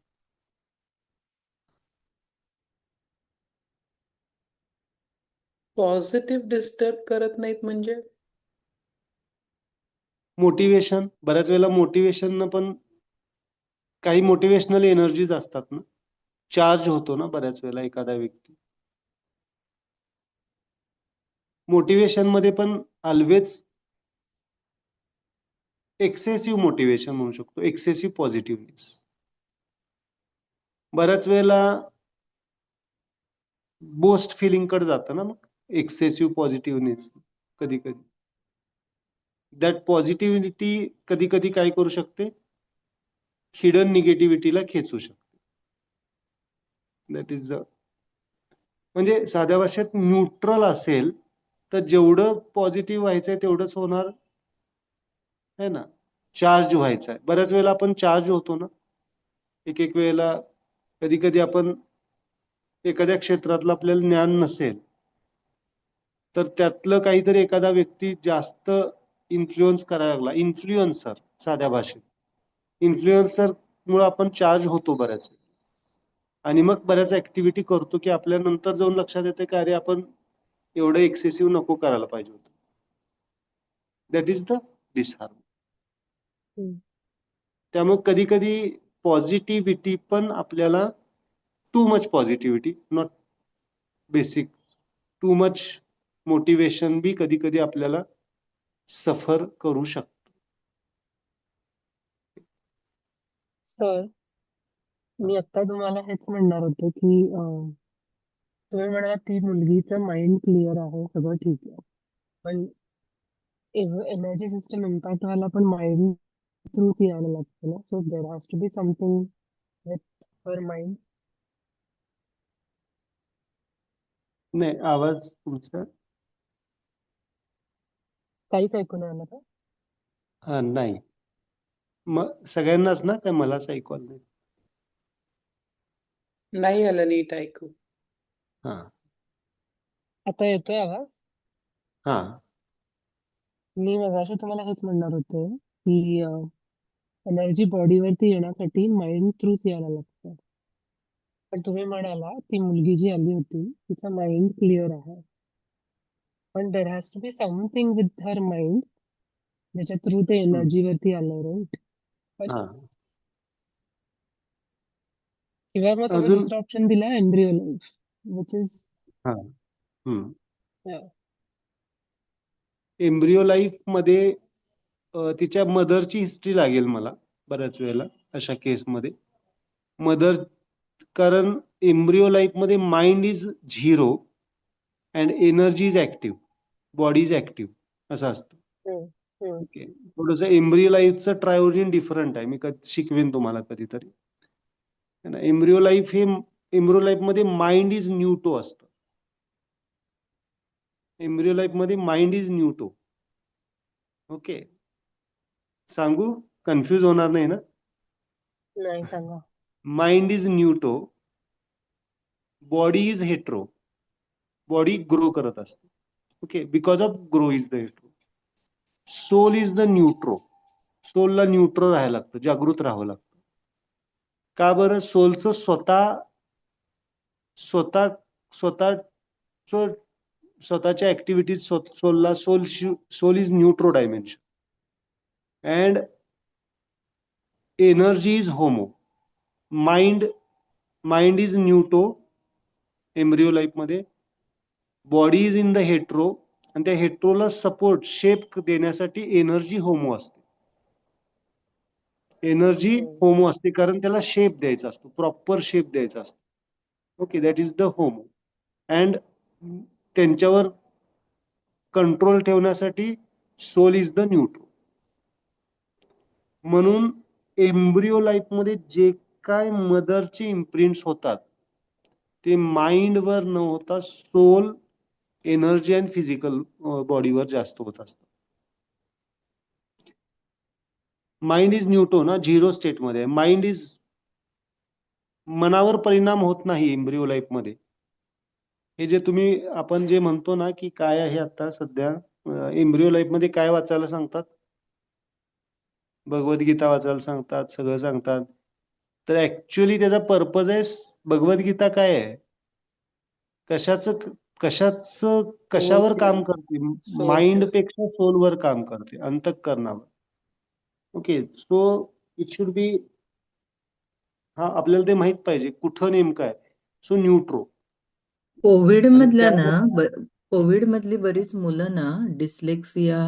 पॉझिटिव्ह डिस्टर्ब करत नाहीत म्हणजे? मोटिवेशन, बऱ्याच वेळेला मोटिवेशन पण काही मोटिवेशनल एनर्जीज असतात ना, चार्ज होतो ना बऱ्याच वेळेला एखादा व्यक्ती. मोटिवेशन मध्ये पण ऑलवेज एक्सेसिव्ह मोटिवेशन म्हणू शकतो, एक्सेसिव्ह पॉझिटिव्हनेस. बऱ्याच वेळेला बोस्ट फिलिंग कडे जातं ना मग एक्सेसिव्ह पॉझिटिव्हनेस कधी कधी. दॅट पॉझिटिव्हिटी कधी कधी काय करू शकते, हिडन निगेटिव्हिटीला खेचू शकते. दॅट इज द, म्हणजे साध्या भाषेत न्यूट्रल असेल तर जेवढं पॉझिटिव्ह व्हायचंय तेवढंच होणार है ना, चार्ज व्हायचंय. बऱ्याच वेळेला आपण चार्ज होतो ना, एक एक वेळेला कधी कधी आपण एखाद्या क्षेत्रातलं आपल्याला ज्ञान नसेल तर त्यातलं काहीतरी एखादा व्यक्ती जास्त इन्फ्लुअन्स करायला लागला, इन्फ्लुएन्सर साध्या भाषेत, इन्फ्लुएन्सर मुळे आपण चार्ज होतो बऱ्याच वेळा आणि मग बऱ्याच ऍक्टिव्हिटी करतो की आपल्या नंतर जाऊन लक्षात येते की अरे आपण एवढं एक्सेसिव्ह नको करायला पाहिजे होतं. That is the disharmony. Hmm. त्यामुळे कधी कधी पॉझिटिव्हिटी पण आपल्याला, too much positivity not basic, too much motivation be कधी कधी आपल्याला सफर करू शकतो. सर, मी आता तुम्हाला हेच म्हणणार होतो की तुम्ही म्हणाला ती मुलगीचं माइंड क्लिअर आहे, सगळं ठीक आहे, पण एनर्जी सिस्टम इम्पॅक्ट व्हायला पण माइंड थ्रूच यायला लागतं ना. So there has to be something with her mind. नाही, आवाज तुमचा काहीच ऐकून आलं का? नाही. मग सगळ्यांनाच ना, काय मलाच ऐकू आलं नाही? नाही आलं नीट ऐकू. हा आता येतोय आवाज? हा मी मगाशी तुम्हाला हेच म्हणणार होते की एनर्जी बॉडीवरती येण्यासाठी माइंड थ्रूच यायला लागतं. पण तुम्ही म्हणाला ती मुलगी जी आली होती तिचा माइंड क्लिअर आहे, पण there has to be something with her mind ज्याच्या थ्रू ते एनर्जीवरती आलं, राईट? हा किंवा मग तुम्ही अजून दुसरा ऑप्शन दिला एम्ब्रियो लाईफ, विच इज हा एम्ब्रियो लाईफ मध्ये तिच्या मदरची हिस्ट्री लागेल मला बऱ्याच वेळेला अशा केसमध्ये. मदर, कारण एम्ब्रियो लाईफ मध्ये mind is zero and energy is active, body is active असं असतं. ओके, थोडस एम्ब्रियो लाईफचं ट्रायोरिन डिफरंट आहे, मी कधी शिकवेन तुम्हाला कधीतरी. एम्ब्रियो लाईफ हे, एम्ब्रियो लाईफ मध्ये माइंड इज न्यूटो असतं. एम्ब्रियो लाईफ मध्ये माइंड इज न्यूटो. ओके, सांगू, कन्फ्यूज होणार नाही ना? नाही, सांगा. Mind is neuto, body is hetero. Body grow करत असते. Okay, because of grow is the hetero. Soul is the neutro. सोलला न्यूट्रो राहायला लागतं, जागृत राहावं लागतं. का बरं? सोलचं स्वतः स्वतः स्वतः स्वतःच्या ऍक्टिव्हिटीज सोलला, soul is neutro dimension and energy is homo. Mind is neuto embryo life मध्ये, body is in the hetero आणि त्या हेट्रोला सपोर्ट, शेप देण्यासाठी एनर्जी होमो असते. एनर्जी होमो असते कारण त्याला शेप द्यायचा असतो, प्रॉपर शेप द्यायचा असतो. Okay, that is the homo. And त्यांच्यावर कंट्रोल ठेवण्यासाठी सोल इज द न्यूट्रो. म्हणून एम्ब्रियो लाईफ मध्ये जे काय मदरचे इम्प्रिंट्स होतात ते माइंड वर न होता सोल, एनर्जी अँड फिजिकल बॉडीवर जास्त होत असतात. माइंड इज न्यूटो ना, झिरो स्टेट मध्ये. माइंड इज, मनावर परिणाम होत नाही एम्ब्रियो लाईफ मध्ये. हे जे तुम्ही, आपण जे म्हणतो ना की काय आहे आता सध्या एम्ब्रियो लाईफ मध्ये काय वाचायला सांगतात, भगवद्गीता वाचायला सांगतात, सगळं सांगतात, तर ऍक्च्युअली त्याचा पर्पज आहे, भगवद्गीता काय आहे, कशावर काम करते? माइंड पेक्षा सोलवर काम करते, अंतःकरणावर. Okay, so it should be, हा आपल्याला ते माहित पाहिजे कुठं नेमकं आहे. सो न्यूट्रो. कोविड आणि मधल्या त्या ना, कोविड मधली बरीच मुलं ना डिस्लेक्सिया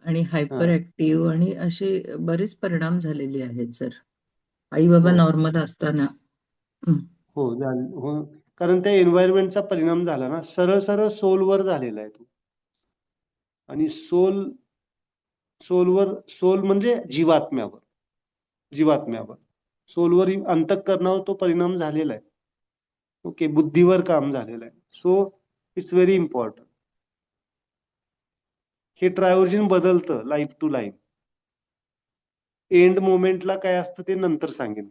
आणि हायपर ऍक्टिव्ह आणि असे बरेच परिणाम झालेले आहेत सर, आई बाबा हो. नॉर्मल असताना. हो, कारण त्या एन्व्हायरमेंटचा परिणाम झाला ना, सरळ सरळ सोलवर झालेला आहे तो. आणि सोल सोल म्हणजे जीवात्म्यावर सोलवर अंतःकरणावर तो परिणाम झालेला आहे. ओके, बुद्धीवर काम झालेलं आहे. So it's very important. हे ट्रायव्हर्जन बदलतं लाईफ टू लाईफ. एंड मोमेंटला काय असतं ते नंतर सांगेन.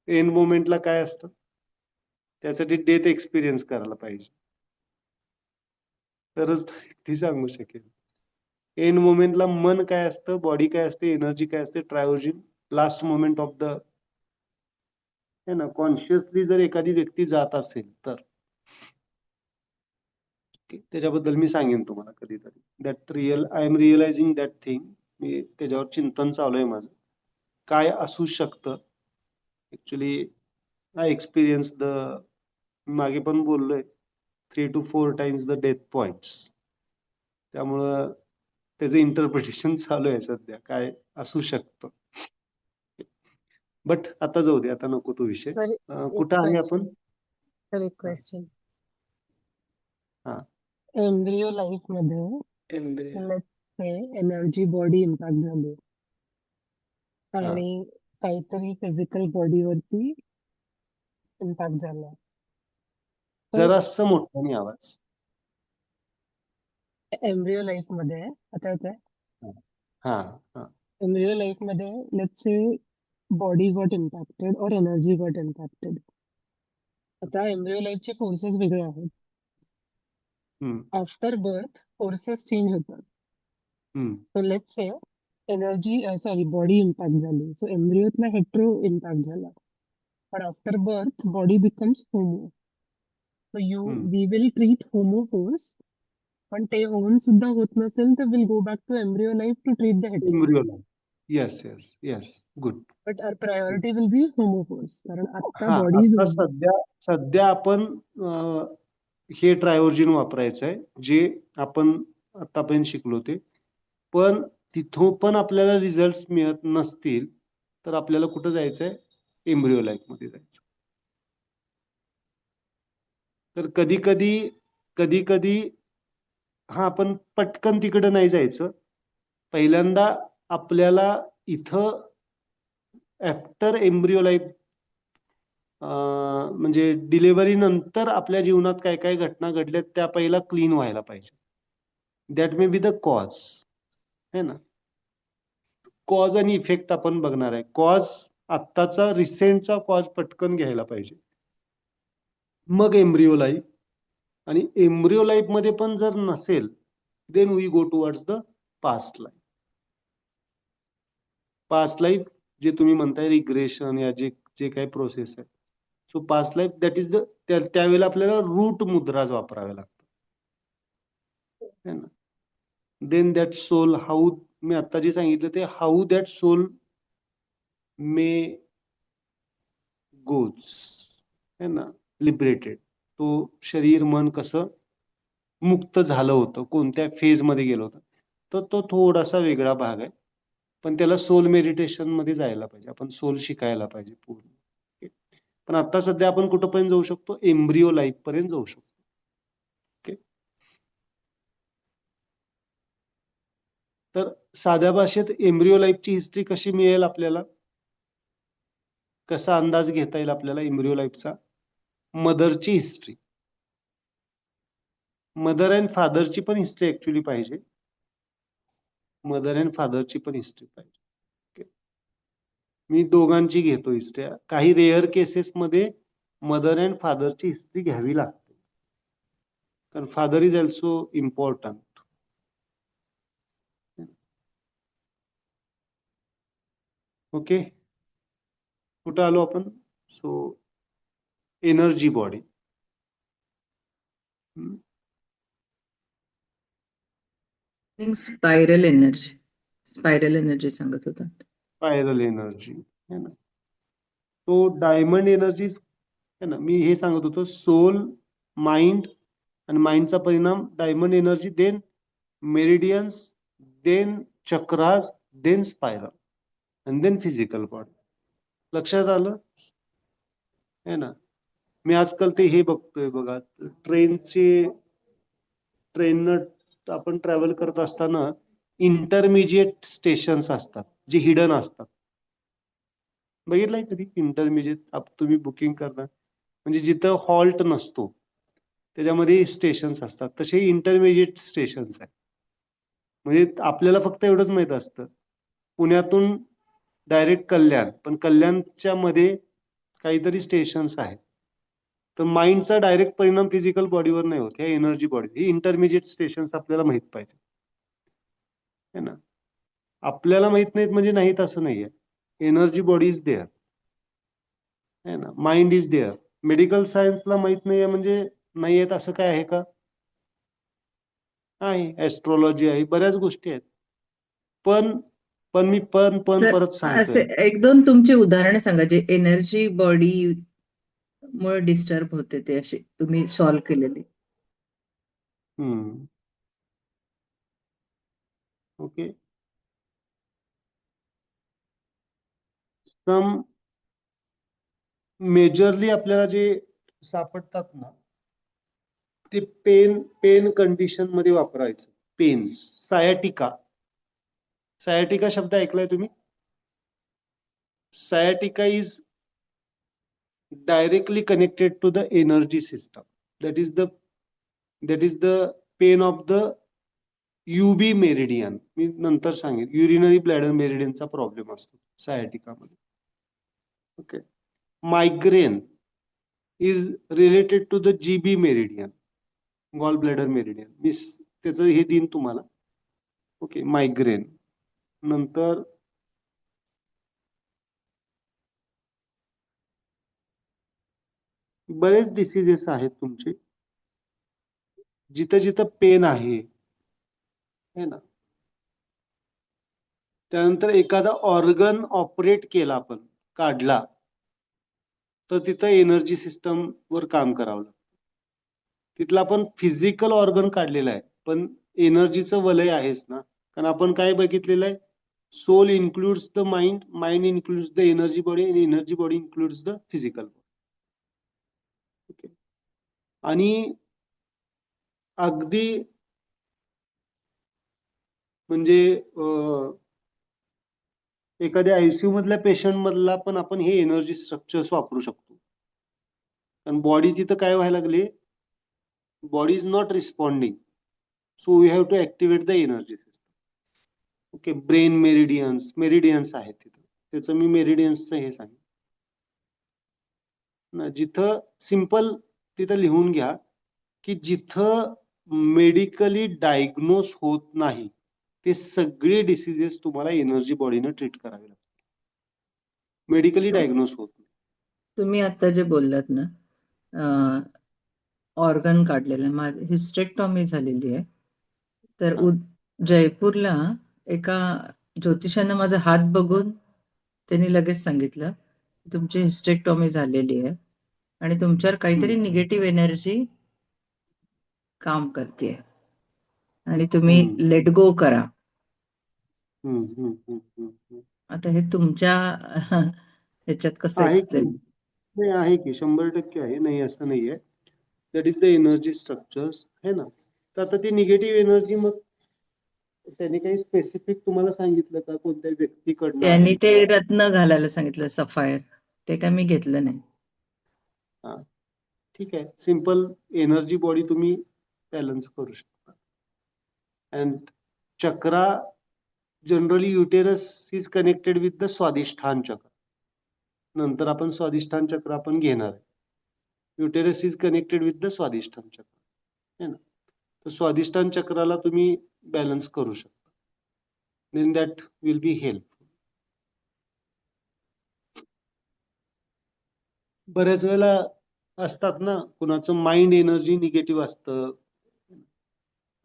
एंड मोमेंटला काय असतं त्यासाठी डेथ एक्सपिरियन्स करायला पाहिजे, तरच ती सांगू शकेल. एंड मोमेंटला मन काय असतं, बॉडी काय असते, एनर्जी काय असते, ट्रायव्हर्जन लास्ट मोमेंट ऑफ द है ना, कॉन्शियसली जर एखादी व्यक्ती जात असेल तर त्याच्याबद्दल मी सांगेन तुम्हाला कधीतरी. That I am realising that thing. मी त्याच्यावर चिंतन चालू आहे माझं, काय असू शकतं. ऍक्च्युली आय एक्सपिरियन्स द, मागे पण बोललोय, 3 to 4 times the death points. त्यामुळं त्याचं इंटरप्रिटेशन चालू आहे सध्या, काय असू शकतं. बट आता जाऊ दे, आता नको तो विषय. सर कुठं आहे आपण? एक क्वेश्चन. हा. एम्ब्रियो लाईफ मध्ये embryo let's say energy body impact झाली हा. आणि काहीतरी फिजिकल बॉडीवरती इम्पॅक्ट झाला, तर जरासं मोठ्याने आवाज. एम्ब्रियो लाईफ मध्ये आता येतंय. हा हा एम्ब्रियो लाईफ मध्ये let's say body got impacted और एनर्जी गॉट इम्पॅक्टेड. आता एम्ब्रियो लाईफचे फोर्सेस वेगळे आहेत. Hmm, after birth forces change होतात. Hmm, so let's say energy body impact झाली, सो एम्ब्रियोतला हेट्रो इम्पॅक्ट झाला, पण after birth body becomes homo. So hmm. We will treat homo force, पण ते होऊन सुद्धा होत नसेल तर will go back to embryo life to treat the hetero. एम्ब्रियोला. Yes yes yes, good. But our priority will be homo force, कारण आता हा, बॉडी इज आता सध्या आपण हे ट्रायोर्जिन वापरायचंय जे आपण आतापर्यंत शिकलो ते. पण तिथून पण आपल्याला रिझल्ट मिळत नसतील तर आपल्याला कुठं जायचंय, एम्ब्रियो लाईफ मध्ये जायचं. तर कधी कधी हा, आपण पटकन तिकडे नाही जायचं. पहिल्यांदा आपल्याला इथं आफ्टर एम्ब्रियो लाईफ, म्हणजे डिलिव्हरी नंतर आपल्या जीवनात काय काय घटना घडल्यात त्या पहिला क्लीन व्हायला पाहिजे. That may be the cause, है ना. कॉज आणि इफेक्ट आपण बघणार आहे. कॉज आत्ताचा रिसेंटचा कॉज पटकन घ्यायला पाहिजे, मग एम्ब्रियो लाईफ. आणि एम्ब्रियो लाईफ मध्ये पण जर नसेल then we go towards the past life. Past life जे तुम्ही म्हणताय रिग्रेशन या जे जे काही प्रोसेस आहे, so past life that is the, त्यावेळेला आपल्याला रूट मुद्राज वापराव्या लागतात, है ना. देन दॅट सोल, हाऊ, मी आता जे सांगितलं ते how that soul may goes, है ना, लिबरेटेड. तो शरीर मन कसं मुक्त झालं होतं, कोणत्या फेज मध्ये गेलं होतं, तर तो थोडासा वेगळा भाग आहे. पण त्याला सोल मेडिटेशन मध्ये जायला पाहिजे, आपण सोल शिकायला पाहिजे पूर्ण. Okay. पण आता सध्या आपण कुठंपर्यंत जाऊ शकतो, एम्ब्रियो लाईफ पर्यंत जाऊ शकतो. Okay. तर साध्या भाषेत एम्ब्रियो लाईफची हिस्ट्री कशी मिळेल आपल्याला, कसा अंदाज घेता येईल आपल्याला एम्ब्रियो लाईफचा? मदरची हिस्ट्री, मदर अँड फादरची पण हिस्ट्री ऍक्च्युली पाहिजे. मदर अँड फादरची पण हिस्ट्री पाहिजे. Okay. मी दोघांची घेतो हिस्ट्री. काही रेअर केसेस मध्ये मदर अँड फादरची हिस्ट्री घ्यावी लागते, कारण father is also important. Okay, कुठं आलो आपण? So energy body. Spiral energy सांगत होता. स्पायरल एनर्जी, है ना. तो डायमंड एनर्जी, है ना. मी हे सांगत होतो, सोल, माइंड आणि माइंडचा परिणाम diamond energy, then meridians, then chakras, then spiral आणि देन फिजिकल बॉडी. लक्षात आलं, है ना. मी आजकाल ते हे बघतोय बघा, ट्रेननं आपण ट्रॅव्हल करत असताना इंटरमिजिएट स्टेशन्स असतात जे हिडन असतात. बघितलंय कधी इंटरमिजिएट तुम्ही बुकिंग करणार म्हणजे जिथं हॉल्ट नसतो त्याच्यामध्ये स्टेशन्स असतात, तसे इंटरमिजिएट स्टेशन्स आहेत. म्हणजे आपल्याला फक्त एवढंच माहित असतं पुण्यातून डायरेक्ट कल्याण, पण कल्याणच्या मध्ये काहीतरी स्टेशन्स आहेत. तर माइंडचा डायरेक्ट परिणाम फिजिकल बॉडीवर नाही होत, हे एनर्जी बॉडी, ही इंटरमिजिएट स्टेशन्स आपल्याला माहित पाहिजे, है ना. आपल्याला माहित नाहीत म्हणजे नाहीत असं नाहीये. एनर्जी बॉडी इज देअर, है ना. Mind is there. मेडिकल सायन्सला माहित नाहीये म्हणजे नाही येत असं काय आहे का? आहे. ऍस्ट्रॉलॉजी आहे, बऱ्याच गोष्टी आहेत. पण मी तर परत असे सांगतोय. एक दोन तुमची उदाहरणे सांगा जे एनर्जी बॉडी मुळे डिस्टर्ब होते ते असे तुम्ही सॉल्व्ह केलेले. ओके. सम मेजरली आपल्याला जे सापडतात ना ते पेन कंडिशन मध्ये वापरायचं. पेन्स, सायाटिका शब्द ऐकलाय तुम्ही? सायाटिका is directly connected to the energy system. That is the pain of the UB meridian. मी नंतर सांगेन. युरिनरी ब्लॅडर मेरिडियनचा प्रॉब्लेम असतो सायाटिका मध्ये. Okay. Migraine is related to the GB meridian, gall bladder meridian. मी त्याचं हे देईन तुम्हाला. ओके. मायग्रेन नंतर बरेच डिसीजेस आहेत तुमचे जिथं जिथं पेन आहे, है ना. त्यानंतर एखादा ऑर्गन ऑपरेट केला आपण, काढला, तर तिथं एनर्जी सिस्टम वर काम करावं लागतं. तिथला आपण फिजिकल ऑर्गन काढलेला आहे, पण एनर्जीचं वलय आहेच ना. कारण आपण काय बघितलेलं आहे, soul includes the mind, mind includes the energy body, आणि energy body includes the physical body. Okay. आणि अगदी म्हणजे एखाद्या ICU मधल्या पेशंट मधला पण आपण हे एनर्जी स्ट्रक्चर्स वापरू शकतो. कारण बॉडी तिथं काय व्हायला लागली, body is not responding, so we have to activate the energy system. Okay. Brain meridians आहेत तिथं, त्याचं मी मेरिडियन्सचं हे सांगेन ना. जिथं सिंपल तिथं लिहून घ्या की जिथं मेडिकली डायग्नोज होत नाही ते सगळे डिसीजेस तुम्हाला एनर्जी बॉडीनं ट्रीट करावे लागतात. मेडिकली डायग्नोज होत नाही. तुम्ही आता जे बोललात ना ऑर्गन काढलेलं, माझी हिस्टेक्टॉमी झालेली आहे. तर जयपूरला एका ज्योतिषानं माझा हात बघून त्यांनी लगेच सांगितलं तुमची हिस्टेक्टॉमी झालेली आहे आणि तुमच्यावर काहीतरी निगेटिव्ह एनर्जी काम करते आणि तुम्ही लेट गो करा. आता हे तुमच्या ह्याच्यात कसं आहे की एक्सप्लेन? नाही, आहे की 100% आहे, नाही असं नाहीये. That is the energy structures, है ना. तर आता ती निगेटिव्ह एनर्जी मग त्यांनी काही स्पेसिफिक तुम्हाला सांगितलं का कोणत्या व्यक्तीकडनं त्यांनी आहे ते का? रत्न घालायला सांगितलं, सफायर, ते काय मी घेतलं नाही. हा, ठीक आहे. सिंपल एनर्जी बॉडी तुम्ही बॅलन्स करू शकता. And chakra generally uterus is connected with the Swadhisthan chakra. नंतर आपण स्वादिष्ठान चक्र आपण घेणार आहे. Uterus is connected with the Swadhisthan chakra, है ना. तर स्वादिष्ठान चक्राला तुम्ही बॅलन्स करू शकता. Then that will be help. बऱ्याच वेळेला असतात ना कुणाचं माइंड एनर्जी निगेटिव्ह असतं.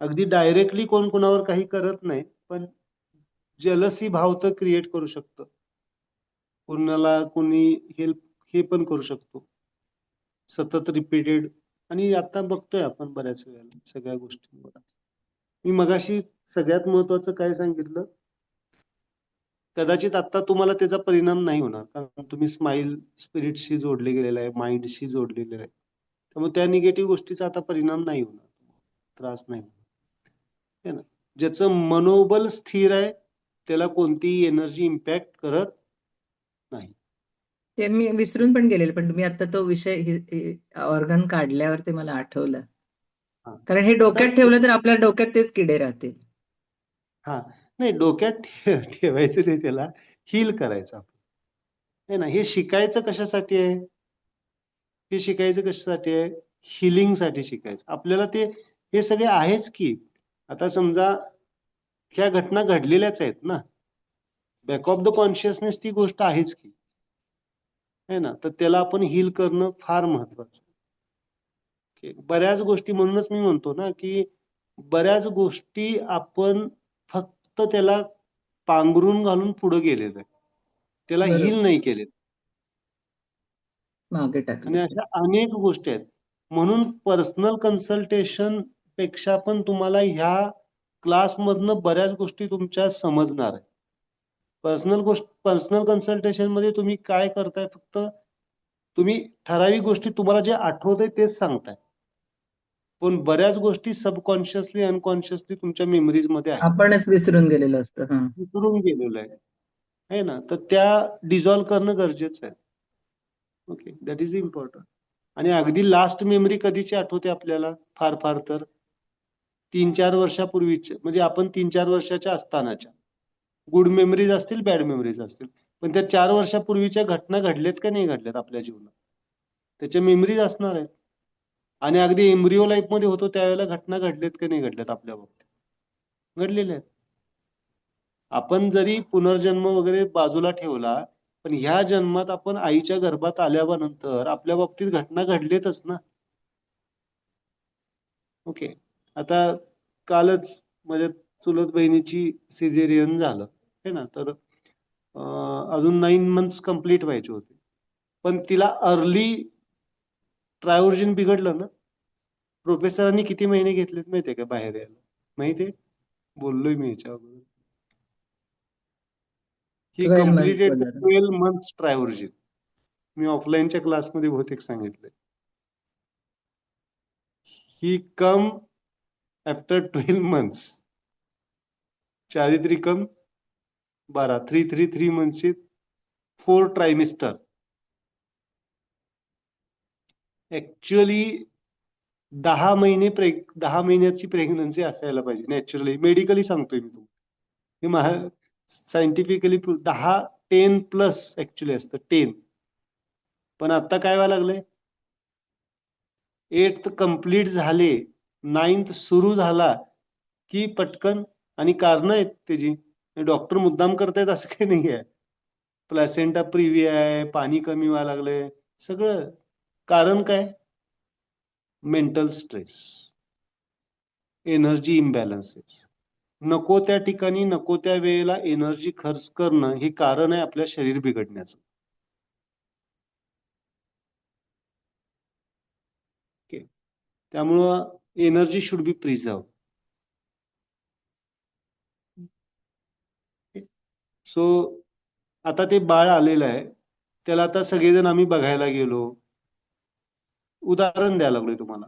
अगदी डायरेक्टली कोण कुणावर काही करत नाही, पण जलसी भाव तर क्रिएट करू शकतं. कुणाला कोणी हेल्प हे पण करू शकतो सतत रिपीटेड. आणि आता बघतोय आपण बऱ्याच वेळेला सगळ्या गोष्टींवर. मी मगाशी सगळ्यात महत्वाचं काय सांगितलं, कदाचित आता तुम्हाला त्याचा परिणाम नाही होणार कारण तुम्ही स्माइल स्पिरिटशी जोडले गेलेला आहे, माइंडशी जोडलेले आहे. त्यामुळे त्या निगेटिव्ह गोष्टीचा आता परिणाम नाही होणार, त्रास नाही होणार, है ना. ज्याचं मनोबल स्थिर आहे त्याला कोणतीही एनर्जी इम्पॅक्ट करत नाही. ते मी विसरून पण गेलेले, पण तुम्ही आता तो विषय ऑर्गन काढल्यावर ते मला आठवलं. हा. कारण हे डोक्यात ठेवलं तर आपल्या डोक्यात तेच किडे राहतील. हा, नाही डोक्यात ठेवायचं नाही, त्याला हील करायचं आपण, है ना. हे शिकायचं कशासाठी आहे? हे शिकायचं कशासाठी आहे? हिलिंगसाठी शिकायचं आपल्याला. ते हे सगळे आहेच की. आता समजा ह्या घटना घडलेल्याच आहेत ना, बॅक ऑफ द कॉन्शियसनेस ती गोष्ट आहेच की, है ना. तर त्याला आपण हील करणं फार महत्वाचं. बऱ्याच गोष्टी, म्हणूनच मी म्हणतो ना की बऱ्याच गोष्टी आपण फक्त त्याला पांघरून घालून पुढे गेलेलो आहे, त्याला बरोबर. हील नाही केले. मागे आणि टाकले. अशा अनेक गोष्टी आहेत. म्हणून पर्सनल कन्सल्टेशन पेक्षा पण तुम्हाला ह्या क्लासमधनं बऱ्याच गोष्टी तुमच्या समजणार आहेत. पर्सनल कन्सल्टेशन मध्ये तुम्ही काय करताय, फक्त तुम्ही ठराविक गोष्टी तुम्हाला जे आठवतंय तेच सांगताय, पण बऱ्याच गोष्टी सबकॉन्शियसली अनकॉन्शियसली तुमच्या मेमरीज मध्ये आहेत, आपणच विसरून गेलेलो असतो. हा, विसरून गेलेलं आहे ना. तर त्या डिझॉल्व करणं गरजेचं आहे. Okay, that is important. आणि अगदी लास्ट मेमरी कधीची आठवते आपल्याला? फार फार तर 3-4 वर्षापूर्वीचे, म्हणजे आपण 3-4 वर्षाच्या असतानाच्या. गुड मेमरीज असतील, बॅड मेमरीज असतील, पण त्या 4 वर्षापूर्वीच्या घटना घडल्यात का नाही घडल्यात आपल्या जीवनात, त्याच्या मेमरीज असणार आहेत. आणि अगदी एम्ब्रिओ लाईफ मध्ये होतो त्यावेळेला घटना घडल्यात का नाही घडल्यात आपल्या बाबतीत? घडलेल्या आहेत. आपण जरी पुनर्जन्म वगैरे बाजूला ठेवला, पण ह्या जन्मात आपण आईच्या गर्भात आल्यानंतर आपल्या बाबतीत घटना घडलेतच ना. ओके, आता कालच माझ्या चुलत बहिणीची सिझेरियन झालं, है ना. तर अजून 9 मंथ्स कंप्लीट व्हायचे होते, पण तिला अर्ली ट्रायोर्जिन बिघडलं ना. प्रोफेसरांनी किती महिने घेतलेत माहितीये का बाहेर यायला? माहितीये, बोललोय मी याच्यावर. ही 12 months कम्प्लिटेड वगैरे. 12 मंथ्स ट्रायोर्जिन. मी ऑफलाईनच्या क्लासमध्ये बहुतेक सांगितलंय. ही कम आफ्टर 12 मंथ्स. 4 12, 3 मंथ्सची 4 ट्रायमिस्टर. ऍक्च्युअली 10 महिन्याची प्रेग्नन्सी असायला पाहिजे नॅचरली. मेडिकली सांगतोय मी तुम्हाला, हे सायंटिफिकली 10 प्लस ऍक्च्युअली असतं 10. पण आता काय व्हायला लागलंय, 8th कंप्लीट झाले, 9th सुरू झाला की पटकन. आणि कारण आहेत त्याची, डॉक्टर मुद्दाम करतायत असं काही नाही आहे. प्लॅसेंटा प्रिव्हिया आहे, पाणी कमी व्हायला लागलंय, सगळं. कारण काय? Mental stress, energy imbalances. नको त्या ठिकाणी नको त्या वेळेला एनर्जी खर्च करणं हे कारण आहे आपल्या शरीर बिघडण्याचं. ओके, त्यामुळं energy should be preserve. So आता ते बाळ आलेलं आहे, त्याला आता सगळेजण आम्ही बघायला गेलो. उदाहरण द्यायला लागलोय तुम्हाला.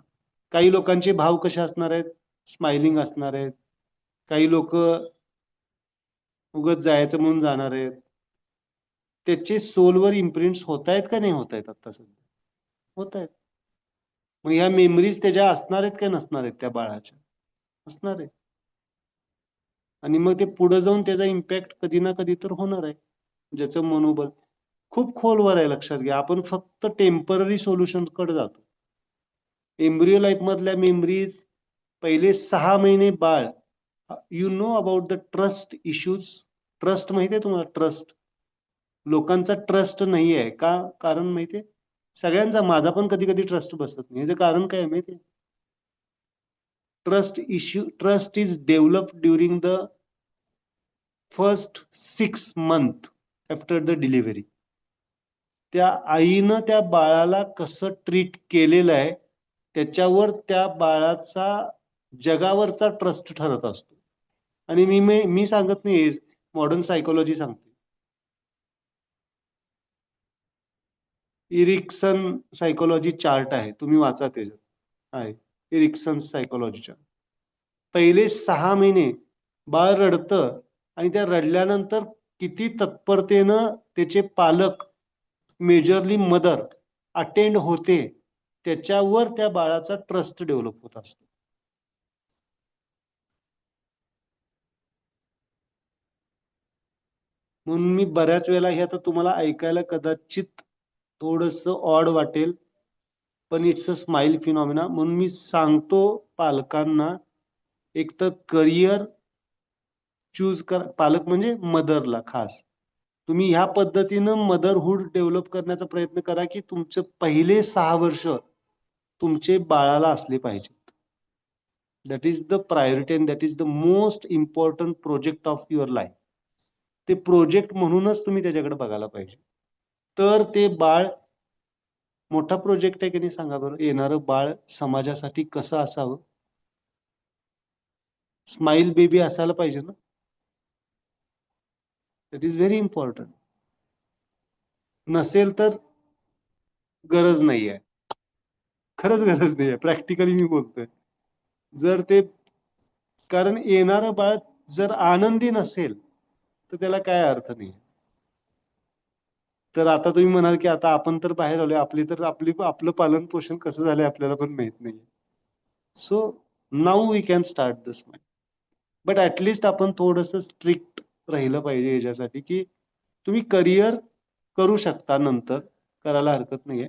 काही लोकांचे भाव कसे असणार आहेत? स्माइलिंग असणार आहेत. काही लोक उगत जायचं म्हणून जाणार आहेत. त्याचे सोलवर इम्प्रिंट्स होत आहेत का नाही होत आहेत? आता सध्या होत आहेत. मग ह्या मेमरीज त्याच्या असणार आहेत का नसणार आहेत? त्या बाळाच्या असणार आहेत. आणि मग ते पुढे जाऊन त्याचा इम्पॅक्ट कधी ना कधी तर होणार आहे. ज्याचं मनोबल खूप खोलवर आहे, लक्षात घ्या. आपण फक्त टेम्पररी सोल्युशन कडे जातो. एम्ब्रिओ लाईफ मधल्या मेमरीज, पहिले 6 महिने बाळ, you know about the trust issues. Trust माहितीये तुम्हाला? ट्रस्ट, लोकांचा ट्रस्ट नाही आहे का? कारण माहितीये सगळ्यांचा, माझा पण कधी कधी ट्रस्ट बसत नाही. याचं कारण काय आहे माहितीये? Trust is developed during the first 6 months after the delivery. त्या आईनं त्या बाळाला कसं ट्रीट केलेलं आहे त्याच्यावर त्या बाळाचा जगावरचा ट्रस्ट ठरत असतो. आणि मी सांगत नाही, मॉडर्न सायकोलॉजी सांगते. इरिक्सन सायकोलॉजी चार्ट आहे, तुम्ही वाचा, त्याच्यात आहे इरिक्सन सायकोलॉजी चार्ट. पहिले 6 महिने बाळ रडतं आणि त्या रडल्यानंतर किती तत्परतेनं त्याचे पालक, मेजरली मदर, अटेंड होते, त्याच्यावर त्या बाळाचा ट्रस्ट डेव्हलप होत असतो. म्हणून मी बऱ्याच वेळेला हे आता तुम्हाला ऐकायला कदाचित थोडस ऑड वाटेल, पण इट्स अ स्माइल फिनॉमिना. म्हणून मी सांगतो पालकांना, एक तर करिअर चूज कर, पालक म्हणजे मदरला खास, तुम्ही ह्या पद्धतीनं मदरहूड डेव्हलप करण्याचा प्रयत्न करा की तुमचे पहिले 6 वर्ष तुमचे बाळाला असले पाहिजेत. That is the priority and that is the most important project of your life. ते प्रोजेक्ट म्हणूनच तुम्ही त्याच्याकडे बघायला पाहिजे. तर ते बाळ मोठा प्रोजेक्ट आहे की नाही सांगा बरं. येणारं बाळ समाजासाठी कसं असावं, स्माइल बेबी असायला पाहिजे ना. That is very important. नसेल तर गरज नाही आहे, खरंच गरज नाही आहे. प्रॅक्टिकली मी बोलतोय. जर ते, कारण येणारं बाळ जर आनंदी नसेल तर त्याला काय अर्थ नाही. तर आता तुम्ही म्हणाल की आता आपण तर बाहेर आलोय, आपलं पालन पोषण कसं झालंय आपल्याला पण माहित नाही. So now we can start this mind, but at least आपण थोडंसं स्ट्रिक्ट राहिलं पाहिजे याच्यासाठी की तुम्ही करिअर करू शकता, नंतर करायला हरकत नाहीये.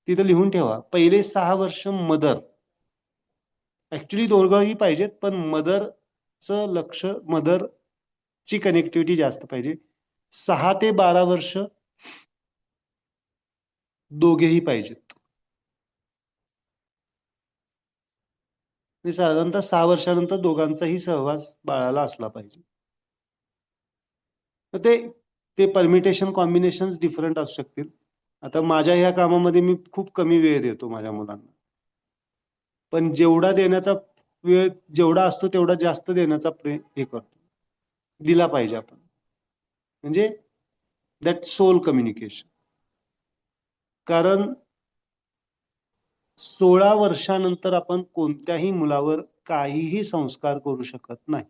तिथं लिहून ठेवा, पहिले 6 वर्ष मदर, ऍक्च्युली दोघंही पाहिजेत, पण मदरचं लक्ष, मदरची कनेक्टिव्हिटी जास्त पाहिजे. 6 ते 12 वर्ष दोघेही पाहिजेत. साधारणतः 6 वर्षानंतर दोघांचाही सहवास बाळाला असला पाहिजे. तर ते परमिटेशन कॉम्बिनेशन डिफरंट असू शकतील. आता माझ्या ह्या कामामध्ये मी खूप कमी वेळ देतो माझ्या मुलांना, पण जेवढा देण्याचा वेळ जेवढा असतो तेवढा जास्त देण्याचा हे करतो, दिला पाहिजे आपण. म्हणजे दॅट सोल कम्युनिकेशन. कारण 16 वर्षानंतर आपण कोणत्याही मुलावर काहीही संस्कार करू शकत नाही.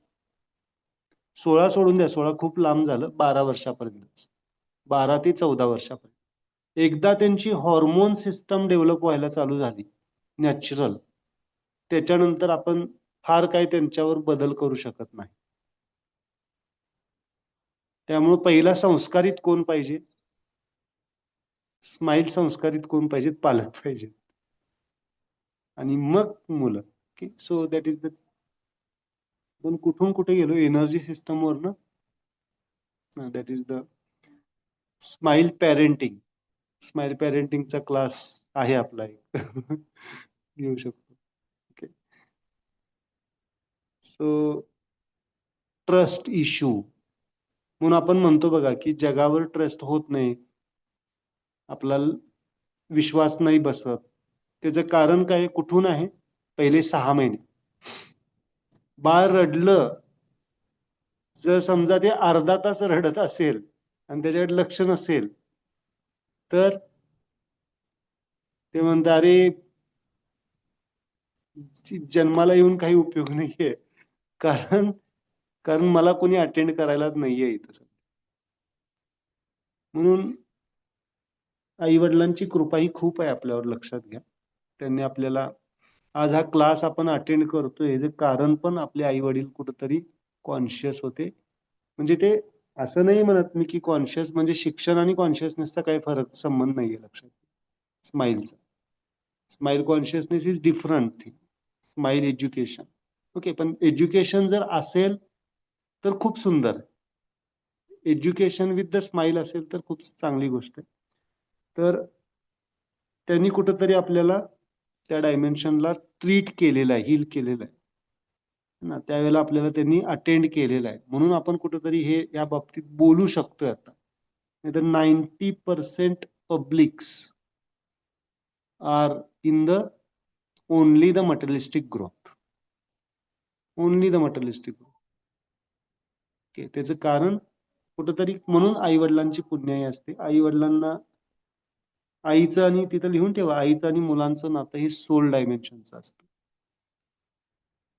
16 सोडून द्या, 16 खूप लांब झालं, 12 वर्षापर्यंत, 12 ते 14 वर्षापर्यंत. एकदा त्यांची हॉर्मोन सिस्टम डेव्हलप व्हायला चालू झाली नॅचरल, त्याच्यानंतर आपण फार काही त्यांच्यावर बदल करू शकत नाही. त्यामुळे पहिला संस्कारित कोण पाहिजे, स्माईल संस्कारित कोण पाहिजेत, पालक पाहिजेत, आणि मग मुलं. Okay, so that is the. पण कुठून कुठे गेलो, एनर्जी सिस्टम वर ना. That is the smile parenting. Smile पॅरेंटिंगचा क्लास आहे आपला एक घेऊ शकतो. ओके, सो ट्रस्ट इश्यू म्हणून आपण म्हणतो बघा की जगावर ट्रस्ट होत नाही, आपल्याला विश्वास नाही बसत. त्याचं कारण काय, कुठून आहे, पहिले 6 महिने. बाळ रडलं, जर समजा ते अर्धा तास रडत असेल आणि त्याच्याकडे लक्ष नसेल, तर ते म्हणतात अरे जन्माला येऊन काही उपयोग नाहीये, कारण मला कोणी अटेंड करायला नाहीये इथं. म्हणून आई वडिलांची कृपा ही खूप आहे आपल्यावर, लक्षात घ्या. त्यांनी आपल्याला आज हा क्लास आपण अटेंड करतोय, याचं कारण पण आपले आई वडील कुठंतरी कॉन्शियस होते. म्हणजे ते असं नाही म्हणत मी की कॉन्शियस म्हणजे शिक्षण आणि कॉन्शियसनेसचा काही फरक संबंध नाहीये, लक्षात. स्माईलचा smile consciousness is different thing, smile education. Okay, पण एज्युकेशन जर असेल तर खूप सुंदर आहे. एज्युकेशन विथ द स्माईल असेल तर खूप चांगली गोष्ट आहे. तर त्यांनी कुठंतरी आपल्याला त्या डायमेन्शनला ट्रीट केलेलं आहे, हील केलेलं आहे ना. त्यावेळेला आपल्याला त्यांनी अटेंड केलेलं आहे, म्हणून आपण कुठंतरी हे या बाबतीत बोलू शकतोय आता. नाहीतर 90% publics are in the only the materialistic growth, only the materialistic growth. Okay, त्याचं कारण कुठंतरी, म्हणून आई वडिलांची पुण्याई असते. आई वडिलांना, आईचं, आणि तिथं लिहून ठेवा, आईचं आणि मुलांचं नातं हे सोल डायमेन्शनचं असतं.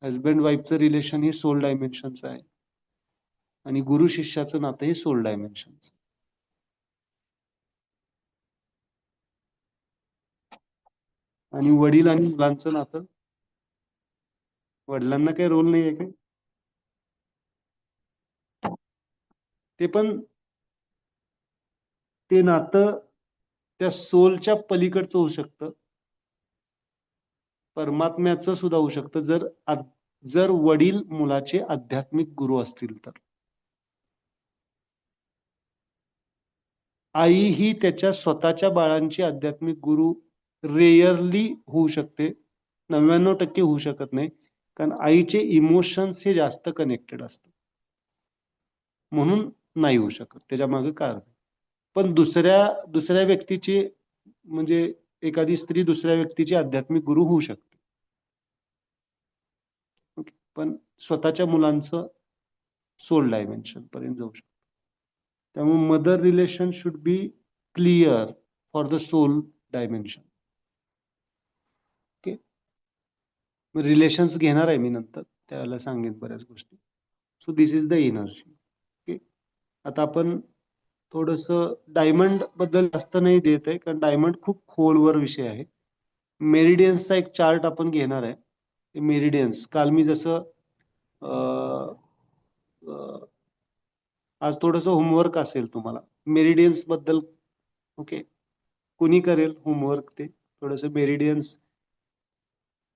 हजबंड वाईफचं रिलेशन हे सोल डायमेन्शनचं आहे. आणि गुरु शिष्याचं नातं हे सोल डायमेन्शनचं. आणि वडील आणि मुलांचं नातं, वडिलांना काही रोल नाही आहे काय? ते पण ते नातं त्या सोलच्या पलीकडचं होऊ शकतं, परमात्म्याचं सुद्धा होऊ शकतं, जर वडील मुलाचे आध्यात्मिक गुरु असतील तर. आई ही त्याच्या स्वतःच्या बाळांची आध्यात्मिक गुरु रेअरली होऊ शकते, 99% होऊ शकत नाही, कारण आईचे इमोशन्स हे जास्त कनेक्टेड असतात, म्हणून नाही होऊ शकत. त्याच्या मागे कारण. पण दुसऱ्या व्यक्तीची, म्हणजे एखादी स्त्री दुसऱ्या व्यक्तीची आध्यात्मिक गुरु होऊ शकते. पण स्वतःच्या मुलांचं सोल डायमेन्शन पर्यंत जाऊ शकतो. त्यामुळे mother relation should be clear for the soul dimension. Okay, relations घेणार आहे मी नंतर, त्याला सांगेन बऱ्याच गोष्टी. So this is the energy. Okay, आता आपण थोडस डायमंड बद्दल जास्त नाही देत आहे, कारण डायमंड खूप खोलवर विषय आहे. मेरिडियन्सचा एक चार्ट आपण घेणार आहे. मेरिडियन्स काल मी जसं आज थोडंसं होमवर्क असेल तुम्हाला मेरिडियन्स बद्दल. ओके, कुणी करेल होमवर्क ते थोडंसं मेरिडियन्स?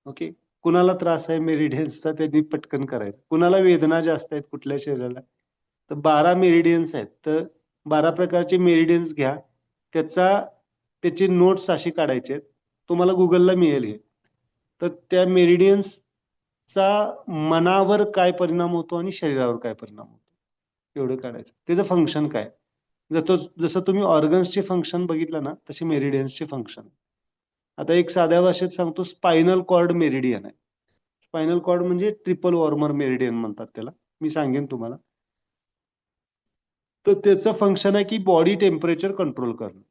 ओके, कुणाला त्रास आहे मेरिडियन्सचा त्यांनी पटकन करायचं. कुणाला वेदना जास्त आहेत कुठल्या शरीराला, तर 12 मेरिडियन्स आहेत, तर 12 प्रकारचे मेरिडियन्स घ्या, त्याचे नोट्स असे काढायचे आहेत, तुम्हाला गुगलला मिळेल हे. तर त्या मेरिडियन्सचा मनावर काय परिणाम होतो आणि शरीरावर काय परिणाम होतो एवढं काढायचं. त्याचं फंक्शन काय, जसं तुम्ही ऑर्गन्सचे फंक्शन बघितलं ना, तसे मेरिडियन्सचे फंक्शन. आता एक साध्या भाषेत सांगतो, स्पायनल कॉर्ड मेरिडियन आहे. स्पायनल कॉर्ड म्हणजे ट्रिपल वॉर्मर मेरिडियन म्हणतात त्याला, मी सांगेन तुम्हाला. तर त्याचं फंक्शन आहे की बॉडी टेम्परेचर कंट्रोल करणं.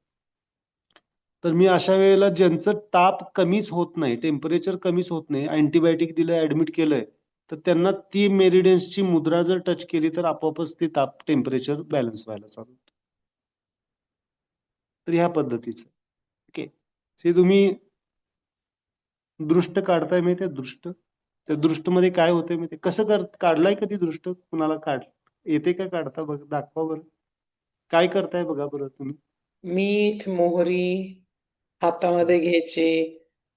तर मी अशा वेळेला ज्यांचं ताप कमीच होत नाही, टेम्परेचर कमीच होत नाही, अँटीबायोटिक दिलंय, ऍडमिट केलंय, तर त्यांना ती मेरिडियन्सची मुद्रा जर टच केली तर आपोआपच ते ताप टेम्परेचर बॅलन्स व्हायला चालू होतं. तर ह्या पद्धतीचं. ओके, ते तुम्ही दृष्ट काढताय माहिती आहे, दृष्ट. त्या दृष्टमध्ये काय होतंय माहिती, कसं काढलाय कधी दृष्ट? कुणाला येते का काढता? बघ, दाखवा बरं, काय करताय बघा बरं तुम्ही. मीठ मोहरी हातामध्ये घ्यायची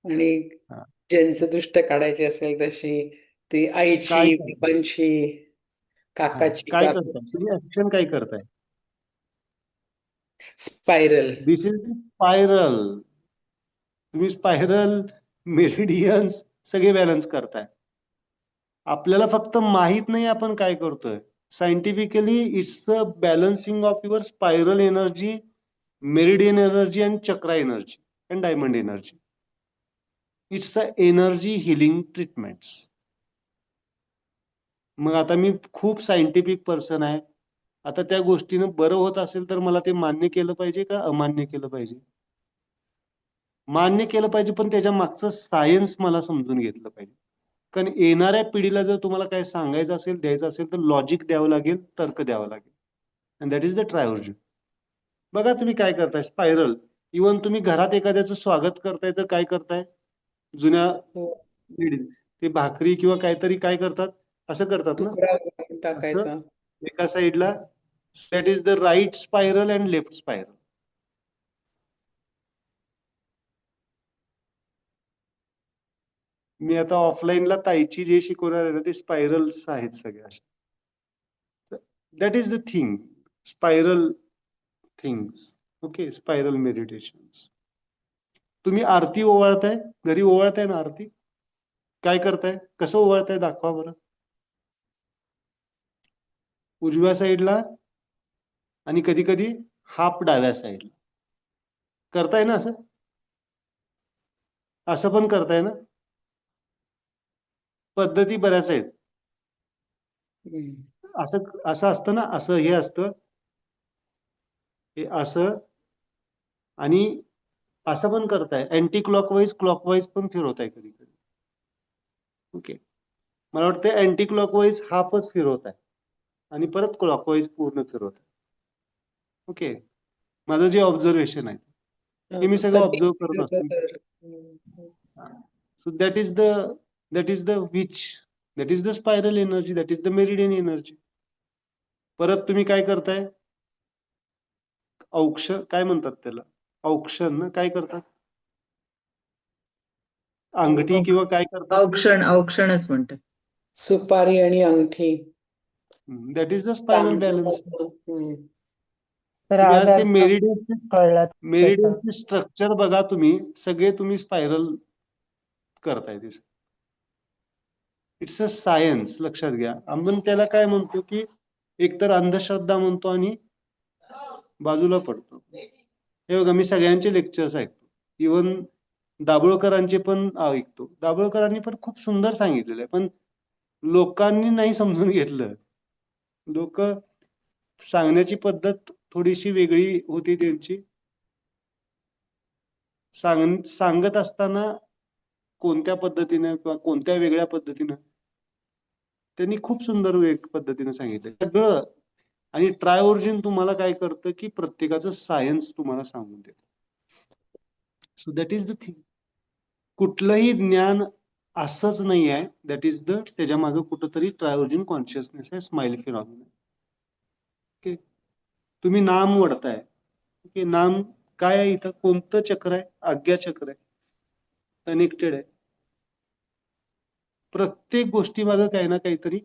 आणि हा. ज्यांचं दृष्ट काढायची असेल तशी, ती काय आईची, करताय? बाबांची, हा, काकाची, काय करताय तुम्ही? ऍक्शन काय करताय? स्पायरल. This is spiral. तुम्ही स्पायरल, मेरिडियन्स सगळे बॅलन्स करताय. आपल्याला फक्त माहित नाही आपण काय करतोय. Scientifically it's a balancing of your spiral energy, meridian energy and chakra energy and diamond energy. It's a energy healing treatments. मग आता मी खूप सायंटिफिक पर्सन आहे, आता त्या गोष्टीनं बरं होत असेल तर मला ते मान्य केलं पाहिजे का अमान्य केलं पाहिजे? मान्य केलं पाहिजे, पण त्याच्या मागचं सायन्स मला समजून घेतलं पाहिजे. कारण येणाऱ्या पिढीला जर तुम्हाला काय सांगायचं असेल, द्यायचं असेल, तर लॉजिक द्यावं लागेल, तर्क द्यावं लागेल. And that is the trilogy. बघा तुम्ही काय करताय, स्पायरल. इवन तुम्ही घरात एखाद्याचं स्वागत करताय तर काय करताय, जुन्या हो, पिढीत ते भाकरी किंवा काहीतरी काय करतात, असं करतात ना, तुकडा करून असं टाकायचा. एका साईडला. That is the right spiral and left spiral. मी आता ऑफलाईनला ताईची जे शिकवणार आहे ना, ते स्पायरल्स आहेत सगळ्या अशा. That is the thing, spiral things. Okay, spiral meditations. तुम्ही आरती ओवाळताय, घरी ओवाळताय ना आरती, काय करताय, कसं ओवाळताय दाखवा बरं. उजव्या साईडला आणि कधी कधी हाफ डाव्या साईडला करताय ना, असं असं पण करताय ना. पद्धती बऱ्याच आहेत. हम्म. असं असं असतं ना, असं हे असतं, हे असं, आणि असं पण करताय, अँटी क्लॉकवाईज क्लॉकवाईज पण फिरवताय कधी कधी. ओके, मला वाटतं अँटी क्लॉकवाईज हाफच फिरवताय, आणि परत क्लॉकवाईज पूर्ण फिरवत आहे. ओके, माझं जे ऑब्झर्वेशन आहे हे मी सगळं कधी ऑब्झर्व करत फिरलं असतो. तर so that is the which that is the spiral energy, that is the meridian energy. परत तुम्ही काय करताय, काय म्हणतात त्याला, औक्षण ना, काय करतात, अंगठी किंवा काय करतात, औक्षणच म्हणतात. सुपारी आणि अंगठी that is the spiral balance. हम्म. तुम्ही राग आज ते अर्थ मेरिडियनचे कळला त्याचा. मेरिडियनचे स्ट्रक्चर बघा, तुम्ही सगळे तुम्ही स्पायरल करताय. दिस इट्स अ सायन्स, लक्षात घ्या. आपण त्याला काय म्हणतो की एकतर अंधश्रद्धा म्हणतो आणि बाजूला पडतो. हे बघा, मी सगळ्यांचे लेक्चर्स ऐकतो, इवन दाभोळकरांचे पण ऐकतो. दाभोळकरांनी पण खूप सुंदर सांगितलेलं आहे, पण लोकांनी नाही समजून घेतलं. लोक सांगण्याची पद्धत थोडीशी वेगळी होती त्यांची. सांगत असताना कोणत्या पद्धतीनं किंवा कोणत्या वेगळ्या पद्धतीनं त्यांनी खूप सुंदर पद्धतीनं सांगितलं सगळं. आणि ट्रायओरिजिन तुम्हाला काय करतं की प्रत्येकाचं सायन्स तुम्हाला सांगून देतं. So that is the thing. कुठलंही ज्ञान असंच नाही आहे. दॅट इज त्याच्या मागे कुठंतरी ट्रायओरिजिन कॉन्शियसनेस आहे, स्माइल फिनॉमिना. ओके, तुम्ही नाम वडताय. ओके, नाम काय आहे, इथं कोणतं चक्र आहे, आज्ञा चक्र आहे, कनेक्टेड आहे. प्रत्येक गोष्टी मागे काही ना काहीतरी,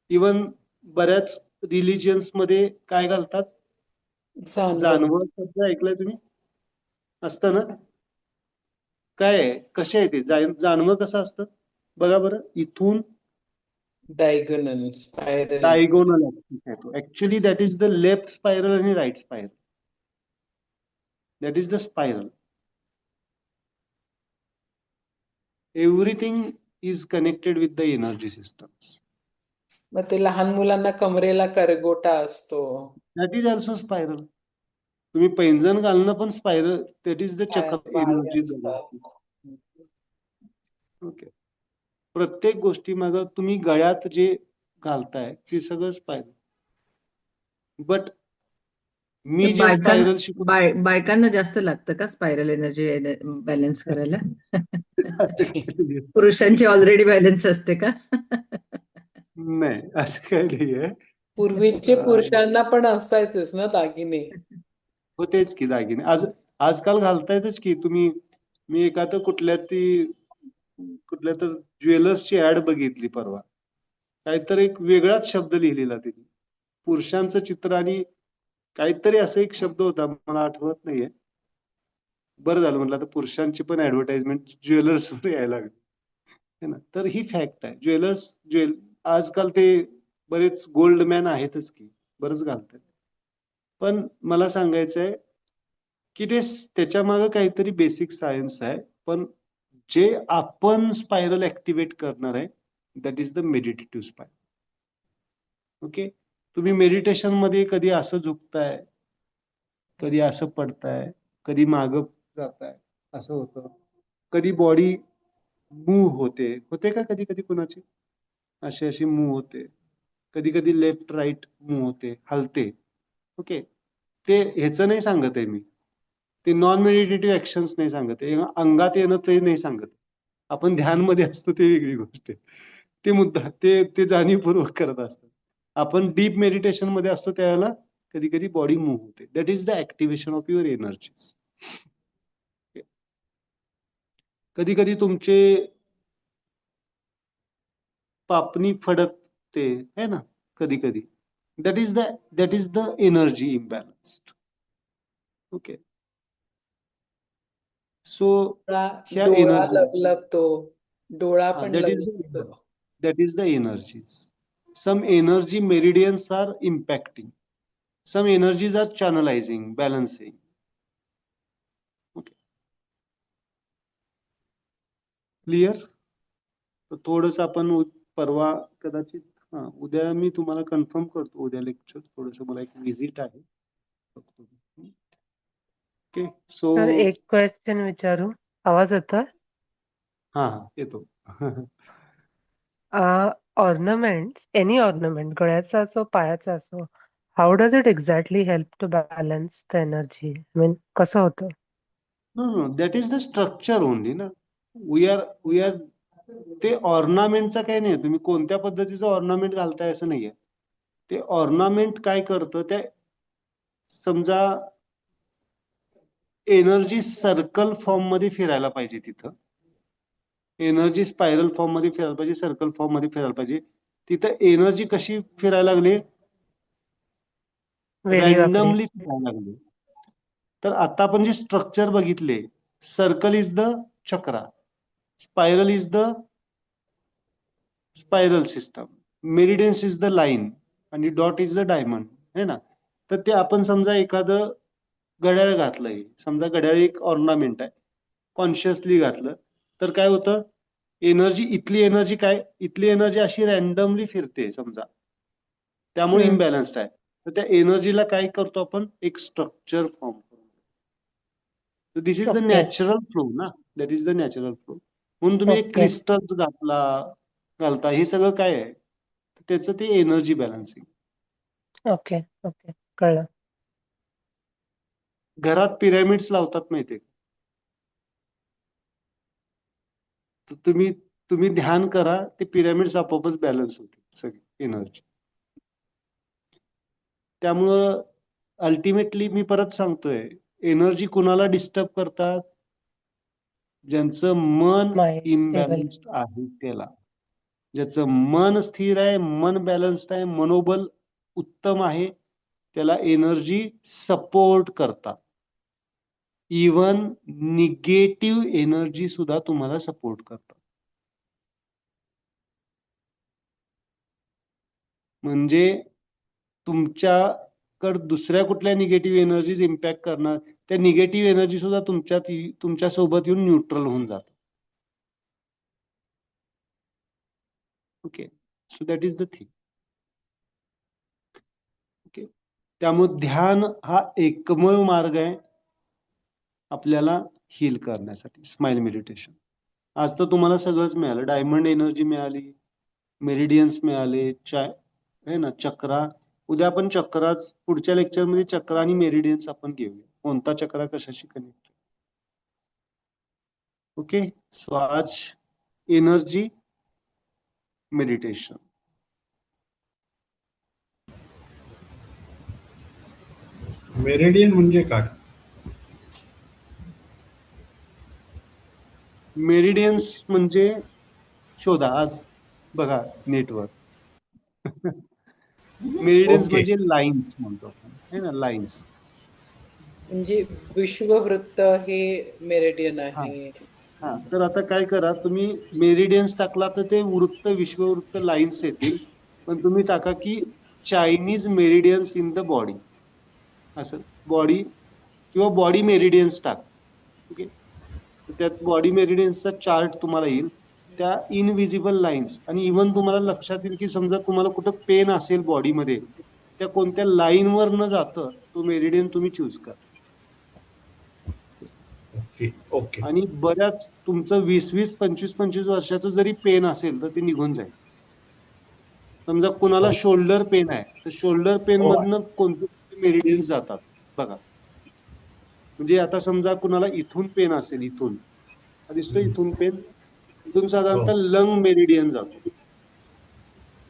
इवन बऱ्याच रिलिजियन्स मध्ये काय घालतात, जानवं शब्द ऐकलाय तुम्ही, असतं ना. काय आहे, कसे आहे ते जानवं कसं असतं बघा बरं, इथून डायगोनल स्पायरल. डायगोनल येतो. Actually that is the left spiral आणि right spiral. That is the spiral. Everything is connected with the energy systems. मग ते लहान मुलांना कमरेला करगोटा असतो. That is also spiral. तुम्ही पैंजण घालणं पण स्पायरल, दॅट इज द चक्र पाय एनर्जी. असतात. ओके, प्रत्येक गोष्टी मागं तुम्ही गळ्यात जे घालताय ते सगळं स्पायरल. बट मी जे स्पायरल शिकवतो बायकांना जास्त लागतं का स्पायरल एनर्जी बॅलन्स करायला? पुरुषांची ऑलरेडी बॅलन्स असते का? नाही, असं काही नाही आहे. पूर्वीचे पुरुषांना पण असायचेच ना दागिने. हो, तेच की दागिने आजकाल घालतायतच की तुम्ही. मी एखादं कुठल्या तर ज्वेलर्सची ऍड बघितली परवा. काहीतरी एक वेगळाच शब्द लिहिलेला तिने, पुरुषांचं चित्र, आणि काहीतरी असं एक शब्द होता, मला आठवत नाहीये. बरं झालं म्हटलं, आता पुरुषांची पण ऍडव्हर्टाइजमेंट ज्वेलर्सवर यायला लागली है ना. तर ही फॅक्ट आहे. आजकाल ते बरेच गोल्ड मॅन आहेतच की, बरंच घालतात. पण मला सांगायचंय की त्याच्या मागे काहीतरी बेसिक सायन्स आहे. पण जे आपण स्पायरल ऍक्टिव्हेट करणार आहे, that is the meditative spiral. Okay, तुम्ही मेडिटेशन मध्ये कधी असं झुकताय, कधी असं पडताय, कधी मागं जाताय, असं होतं. कधी बॉडी मूव्ह होते का कधी कधी कुणाची अशी मूव्ह होते. कधी कधी लेफ्ट राईट मूव्ह होते, हलते. ओके, ते ह्याचं नाही सांगत आहे मी, ते नॉन मेडिटेटिव्ह ऍक्शन्स नाही सांगत आहे. अंगात येणं ते नाही सांगत. आपण ध्यानमध्ये असतो ते वेगळी गोष्ट आहे. ते मुद्दा ते जाणीवपूर्वक करत असतात. आपण डीप मेडिटेशन मध्ये असतो त्यावेळेला कधी कधी बॉडी मूव्ह होते. That is the activation of your energies. कधी कधी तुमचे पापणी फडकते है ना, कधी कधी. That is the energy imbalanced. Okay, so ह्या डोळा एनर्जी, लवलवतो, डोळा पण that is लवलवतो. the energies. Some energy meridians are impacting. Some energies are channelizing, balancing. Okay. Clear? तर थोडस आपण परवा कदाचित उद्या मी तुम्हाला कन्फर्म करतो. उद्या लेक्चर थोडस मला एक विजिट आहे. ओके, सो सर, एक क्वेश्चन विचारू? आवाज येतोय? हा येतो. ऑर्नामेंट्स, एनी ऑर्नामेंट, गळ्याचा असो, पायाचा असो, how does it exactly help to balance the energy? Mean कसं होतं? No, that is the structure only ना. वी आर ते ऑर्नामेंटचा काही नाही, तुम्ही कोणत्या पद्धतीचं ऑर्नामेंट घालताय असं नाहीये. ते ऑर्नामेंट काय करतं, त्या समजा एनर्जी सर्कल फॉर्म मध्ये फिरायला पाहिजे तिथं. एनर्जी स्पायरल फॉर्म मध्ये फिरायला पाहिजे, सर्कल फॉर्म मध्ये फिरायला पाहिजे. तिथं एनर्जी कशी फिरायला लागली? वेडी वाकडी. रॅन्डमली फिरायला लागली. तर आता आपण जे स्ट्रक्चर बघितले, circle is the chakra, spiral is the spiral system, meridians is the line आणि डॉट इज द डायमंड, है ना. तर ते आपण समजा एखादं घड्याळ घातलंय, समजा घड्याळ एक ऑर्नामेंट आहे, कॉन्शियसली घातलं, तर काय होतं, इथली इथली एनर्जी अशी रॅन्डमली फिरते समजा, त्यामुळे हम्म. इम्बॅलन्स्ड आहे. तर त्या एनर्जीला काय करतो आपण, एक स्ट्रक्चर फॉर्म करतो. This is the okay. Natural flow ना, that is the natural flow. म्हणून तुम्ही एक ओके. क्रिस्टल्स घालता, हे सगळं काय आहे, त्याचं ते एनर्जी बॅलन्सिंग. ओके. ओके. कळलं. घरात पिरॅमिड्स लावतात माहितीये, तर तुम्ही ध्यान करा, ते पिरॅमिड्स आपोआपच बॅलन्स होते सगळी एनर्जी. त्यामुळं अल्टिमेटली मी परत सांगतोय, एनर्जी कुणाला डिस्टर्ब करतात? ज्यांचं मन माइंड स्टेबल. इम्बॅलन्स्ड आहे त्याला. ज्याचं मन स्थिर आहे, मन बॅलन्स्ड आहे, मनोबल उत्तम आहे, त्याला एनर्जी सपोर्ट करतात. इवन निगेटिव्ह एनर्जी सुद्धा तुम्हाला सपोर्ट करतात. म्हणजे तुमच्याकडे दुसऱ्या कुठल्या निगेटिव्ह एनर्जीज इम्पॅक्ट करणार, त्या निगेटिव्ह एनर्जी सुद्धा तुमच्या सोबत येऊन न्यूट्रल होऊन जातात. Okay, so that is the thing. Okay, त्यामुळे ध्यान हा एकमेव मार्ग आहे आपल्याला हील करण्यासाठी, स्माइल मेडिटेशन. आज तर तुम्हाला सगळंच मिळालं, डायमंड एनर्जी मिळाली, मेरिडियन्स मिळाले, है ना, चक्रा. उद्या आपण चक्राच, पुढच्या लेक्चरमध्ये चक्रा आणि मेरिडियन्स आपण घेऊया, कोणता चक्रा कशाशी कनेक्ट. ओके, सो आज एनर्जी मेडिटेशन. मेरिडियन म्हणजे काय? मेरिडियन्स म्हणजे शोधा आज, बघा नेटवर. Meridians okay. म्हणजे लाईन्स म्हणतो आपण, है ना, लाईन्स. म्हणजे विश्ववृत्त हे मेरिडियन हा आहे. हा, तर आता काय करा, तुम्ही मेरिडियन्स टाकला तर ते वृत्त, विश्ववृत्त लाईन्स येतील. पण तुम्ही टाका की Chinese meridians in the body, असं बॉडी किंवा बॉडी मेरिडियन्स टाक. ओके, त्यात बॉडी मेरिडियन्सचा चार्ट तुम्हाला येईल, त्या इनविजिबल लाईन्स. आणि इव्हन तुम्हाला लक्षात येईल की समजा तुम्हाला कुठं पेन असेल बॉडीमध्ये, त्या कोणत्या लाईनवर न जातं तो मेरिडियन तुम्ही चूज करा. ओके. ओके. आणि बऱ्याच तुमचं 20-20, 25-25 वर्षाचं जरी पेन असेल तर ते निघून जाईल. समजा कुणाला शोल्डर पेन आहे, तर शोल्डर पेन मधनं कोणते मेरिडियन्स जातात बघा. म्हणजे आता समजा कुणाला इथून पेन असेल, इथून दिसतो, इथून पेन, इथून साधारणतः लंग मेरिडियन जातो,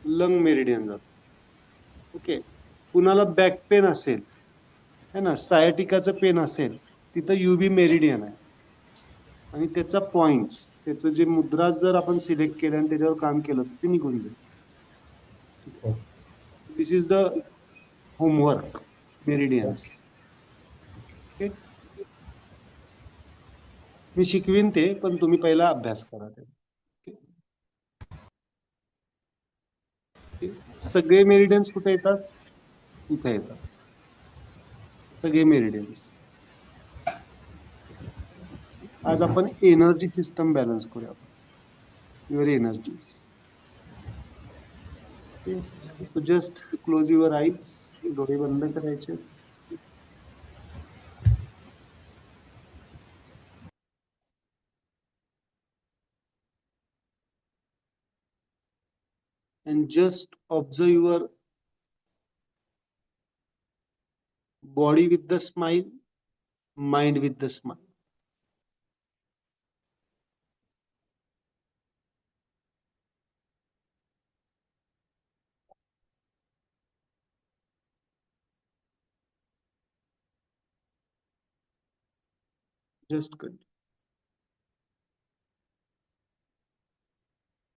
लंग मेरिडियन जातो. ओके, कुणाला बॅक पेन असेल, है ना, सायटिकाचं पेन असेल, तिथं युबी मेरिडियन आहे. आणि त्याचा पॉइंट्स, त्याचं जे मुद्रा जर आपण सिलेक्ट केलं आणि त्याच्यावर काम केलं तर ते निघून जाईल. This is the homework, meridians. Okay, मी शिकवीन ते, पण तुम्ही पहिला अभ्यास करा ते. सगळे मेरिडियन्स कुठे येतात? इथे येतात सगळे मेरिडियन्स. आज आपण एनर्जी सिस्टम बॅलन्स करूया, your energies. So just close your eyes, डोळे बंद करायचे. and just observe your body with the smile, mind with the smile. Just continue.